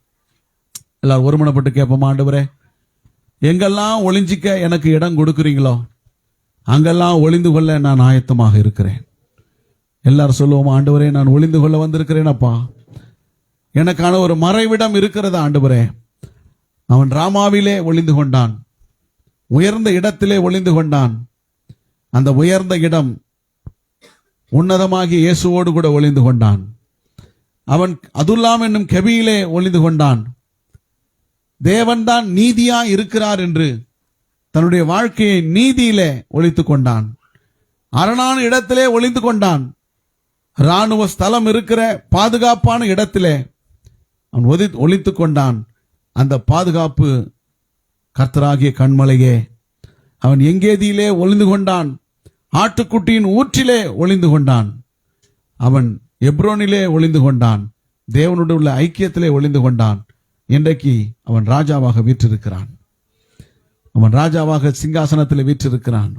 எல்லாரும் ஒருமனப்பட்டு கேட்போம், ஆண்டவரே எங்கெல்லாம் ஒளிஞ்சிக்க எனக்கு இடம் கொடுக்குறீங்களோ அங்கெல்லாம் ஒளிந்து கொள்ள நான் ஆயத்தமாக இருக்கிறேன். எல்லாரும் சொல்லுவோம், ஆண்டவரே நான் ஒளிந்து கொள்ள வந்திருக்கிறேன் அப்பா, எனக்கான ஒரு மறைவிடம் இருக்கிறது ஆண்டவரே. அவன் ராமாவிலே ஒளிந்து கொண்டான், உயர்ந்த இடத்திலே ஒளிந்து கொண்டான். அந்த உயர்ந்த இடம் உன்னதமாகிய இயேசுவோடு கூட ஒளிந்து கொண்டான். அவன் அதுல்லாம் என்னும் கெபியிலே ஒளிந்து கொண்டான். தேவன்தான் நீதியா இருக்கிறார் என்று தன்னுடைய வாழ்க்கையை நீதியிலே ஒளித்துக் கொண்டான். அரணான இடத்திலே ஒளிந்து கொண்டான். இராணுவ ஸ்தலம் இருக்கிற பாதுகாப்பான இடத்திலே அவன் ஒளித்துக் கொண்டான். அந்த பாதுகாப்பு கர்த்தராகிய கண்மலையே. அவன் எங்கேதியிலே ஒளிந்து கொண்டான், ஆட்டுக்குட்டியின் ஊற்றிலே ஒளிந்து கொண்டான். அவன் எப்ரோனிலே ஒளிந்து கொண்டான், தேவனுடைய உள்ள ஐக்கியத்திலே ஒளிந்து கொண்டான். இன்றைக்கு அவன் ராஜாவாக வீற்றிருக்கிறான். அவன் ராஜாவாக சிங்காசனத்தில் வீற்றிருக்கிறான்.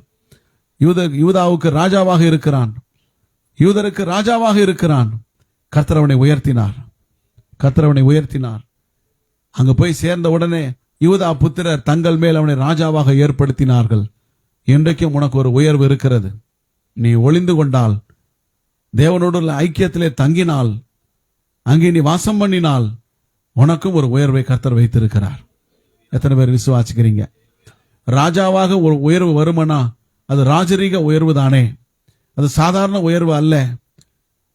யூதாவுக்கு ராஜாவாக இருக்கிறான், யூதருக்கு ராஜாவாக இருக்கிறான். கர்த்தர் அவனை உயர்த்தினார், கர்த்தர் அவனை உயர்த்தினார். அங்கு போய் சேர்ந்த உடனே யூதா புத்திரர் தங்கள் மேல் அவனை ராஜாவாக ஏற்படுத்தினார்கள். இன்றைக்கும் உனக்கு ஒரு உயர்வு இருக்கிறது. நீ ஒளிந்து கொண்டால், தேவனோடு உள்ள ஐக்கியத்திலே தங்கினால், அங்கே நீ வாசம் பண்ணினால், உனக்கும் ஒரு உயர்வை கர்த்தர் வைத்திருக்கிறார். எத்தனை பேர் விசுவாசிக்கிறீங்க? ராஜாவாக ஒரு உயர்வு வருமானா அது ராஜரீக உயர்வு தானே, அது சாதாரண உயர்வு அல்ல.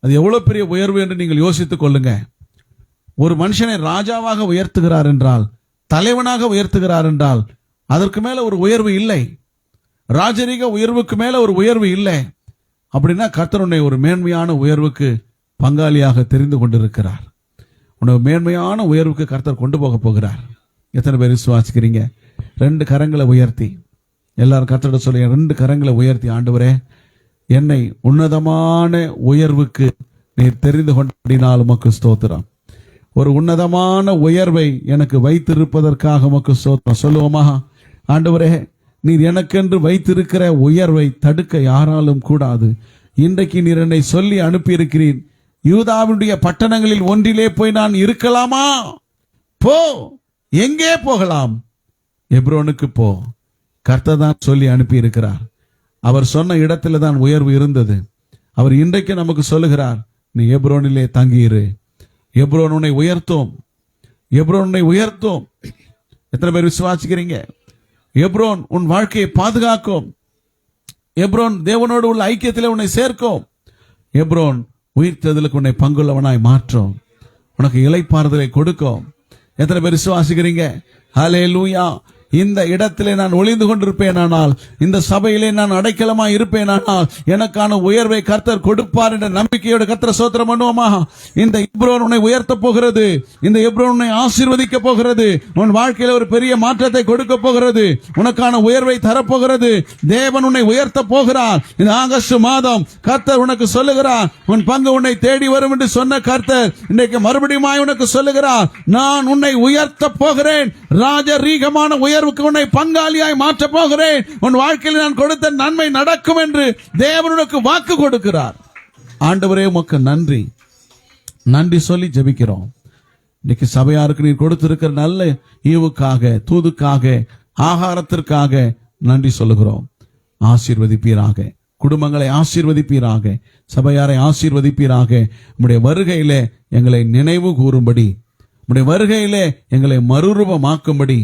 அது எவ்வளவு பெரிய உயர்வு என்று நீங்கள் யோசித்துக் கொள்ளுங்க. ஒரு மனுஷனை ராஜாவாக உயர்த்துகிறார் என்றால், தலைவனாக உயர்த்துகிறார் என்றால், அதற்கு மேல ஒரு உயர்வு இல்லை. ராஜரீக உயர்வுக்கு மேல ஒரு உயர்வு இல்லை. அப்படின்னா கர்த்தர் உன்னை ஒரு மேன்மையான உயர்வுக்கு பங்காளியாக தெரிந்து கொண்டிருக்கிறார். உன்னை மேன்மையான உயர்வுக்கு கர்த்தர் கொண்டு போக போகிறார். எத்தனை பேர் விசுவாசிக்கிறீங்க? 2 கரங்களை உயர்த்தி எல்லாரும் கர்த்தரோட சொல்ல, 2 கரங்களை உயர்த்தி, ஆண்டவரே என்னை உன்னதமான உயர்வுக்கு நீர் தெரிந்து கொண்டினால் உமக்கு ஸ்தோத்திரம். ஒரு உன்னதமான உயர்வை எனக்கு வைத்திருப்பதற்காக உமக்கு ஸ்தோத்திரம். சொல்லுவோமா? ஆண்டவரே நீர் எனக்கென்று வைத்திருக்கிற உயர்வை தடுக்க யாராலும் கூடாது. இன்றைக்கு நீர் என்னை சொல்லி அனுப்பியிருக்கிறீர். யூதாவுடைய பட்டணங்களில் ஒன்றிலே போய் நான் இருக்கலாமா? போ. எங்கே போகலாம்? எப்ரோனுக்கு போ. கர்த்தர் தான் சொல்லி அனுப்பி இருக்கிறார். அவர் சொன்ன இடத்துல தான் உயர்வு இருந்தது. அவர் இன்றைக்கு நமக்கு சொல்லுகிறார், நீ எப்ரோனிலே தங்கியிரு. எப்ரோன் உன்னை உயர்த்தும், எப்ரோன் உன்னை உயர்த்தும். எத்தனை பேர் விசுவாசிக்கிறீங்க? எப்ரோன் உன் வாழ்க்கையை பாதுகாக்கும். எப்ரோன் தேவனோடு உள்ள ஐக்கியத்தில் உன்னை சேர்க்கும். எப்ரோன் உயிர்த்தெழுதலுக்கு உன்னை பங்குள்ளவனாய் மாற்றும், உனக்கு இளைப்பாறுதலை கொடுக்கும். எத்தனை பேர் விசுவாசிக்கிறீங்க? ஹல்லேலூயா. இந்த இடத்திலே நான் ஒளிந்து கொண்டிருப்பேனானால், இந்த சபையிலே நான் அடைக்கலமாய் இருப்பேனானால், எனக்கான உயர்வை கர்த்தர் கொடுப்பார் என்ற நம்பிக்கையோடு கர்த்தர் ஸ்தோத்திரம் பண்ணுவோமா? இந்த எப்ரோன் உன்னை உயர்த்த போகிறது. இந்த எப்ரோன் உன்னை ஆசீர்வதிக்க போகிறது. உன் வாழ்க்கையில ஒரு பெரிய மாற்றத்தை கொடுக்க போகிறது. உனக்கான உயர்வை தரப்போகிறது. தேவன் உன்னை உயர்த்த போகிறார். இந்த ஆகஸ்ட் மாதம் கர்த்தர் உனக்கு சொல்லுகிறார், உன் பங்கு உன்னை தேடி வரும் என்று சொன்ன கர்த்தர் இன்றைக்கு மறுபடியும் உனக்கு சொல்லுகிறார், நான் உன்னை உயர்த்த போகிறேன். ராஜரீகமான உயர்வுக்கு உன்னை பங்காளியாய் மாற்ற போகிறேன். உன் வாழ்க்கையில் நான் கொடுத்த நன்மை நடக்கும் என்று தேவன் உனக்கு வாக்கு கொடுக்கிறார். ஆண்டவரே உமக்கு நன்றி, நன்றி சொல்லி ஜெபிக்கிறோம். இன்னைக்கு சபையாருக்கு நீர் கொடுத்திருக்கிற நல்ல ஈவுக்காக, தூதுக்காக, ஆகாரத்திற்காக நன்றி சொல்லுகிறோம். ஆசீர்வதிப்பீராக, குடும்பங்களை ஆசீர்வதிப்பீராக, சபையாரை ஆசீர்வதிப்பீராக. உம்முடைய வருகையிலே எங்களை நினைவு கூறும்படி, உம்முடைய வருகையிலே எங்களை மறுரூபமாக்கும்படி,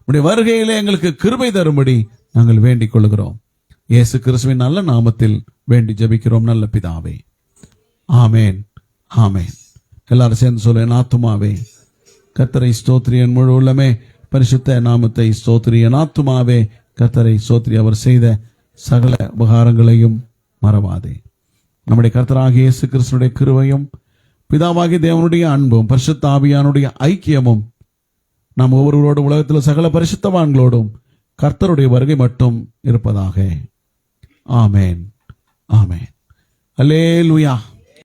உம்முடைய வருகையிலே எங்களுக்கு கிருபை தரும்படி நாங்கள் வேண்டிக் கொள்கிறோம். இயேசு கிறிஸ்துவின் நல்ல நாமத்தில் வேண்டி ஜெபிக்கிறோம் நல்ல பிதாவே. ஆமேன், ஆமேன். எல்லாரும் சேர்ந்து சொல்ல, என் ஆத்துமாவே கர்த்தரை ஸ்தோத்திரி, என் முழு உள்ளமே பரிசுத்த நாமத்தை ஸ்தோத்திரி. என் ஆத்துமாவே கர்த்தரை ஸ்தோத்திரி, அவர் செய்த சகல உபகாரங்களையும் மறவாதே. நம்முடைய கர்த்தராகிய இயேசு கிறிஸ்துவினுடைய கிருபையும், பிதாவாகிய தேவனுடைய அன்பும், பரிசுத்த ஆவியானுடைய ஐக்கியமும் நாம் ஒவ்வொருவரோடும், உலகத்தில் சகல பரிசுத்தவான்களோடும் கர்த்தருடைய வருகை மட்டும் இருப்பதாக. ஆமேன், ஆமேன். அல்லேலூயா.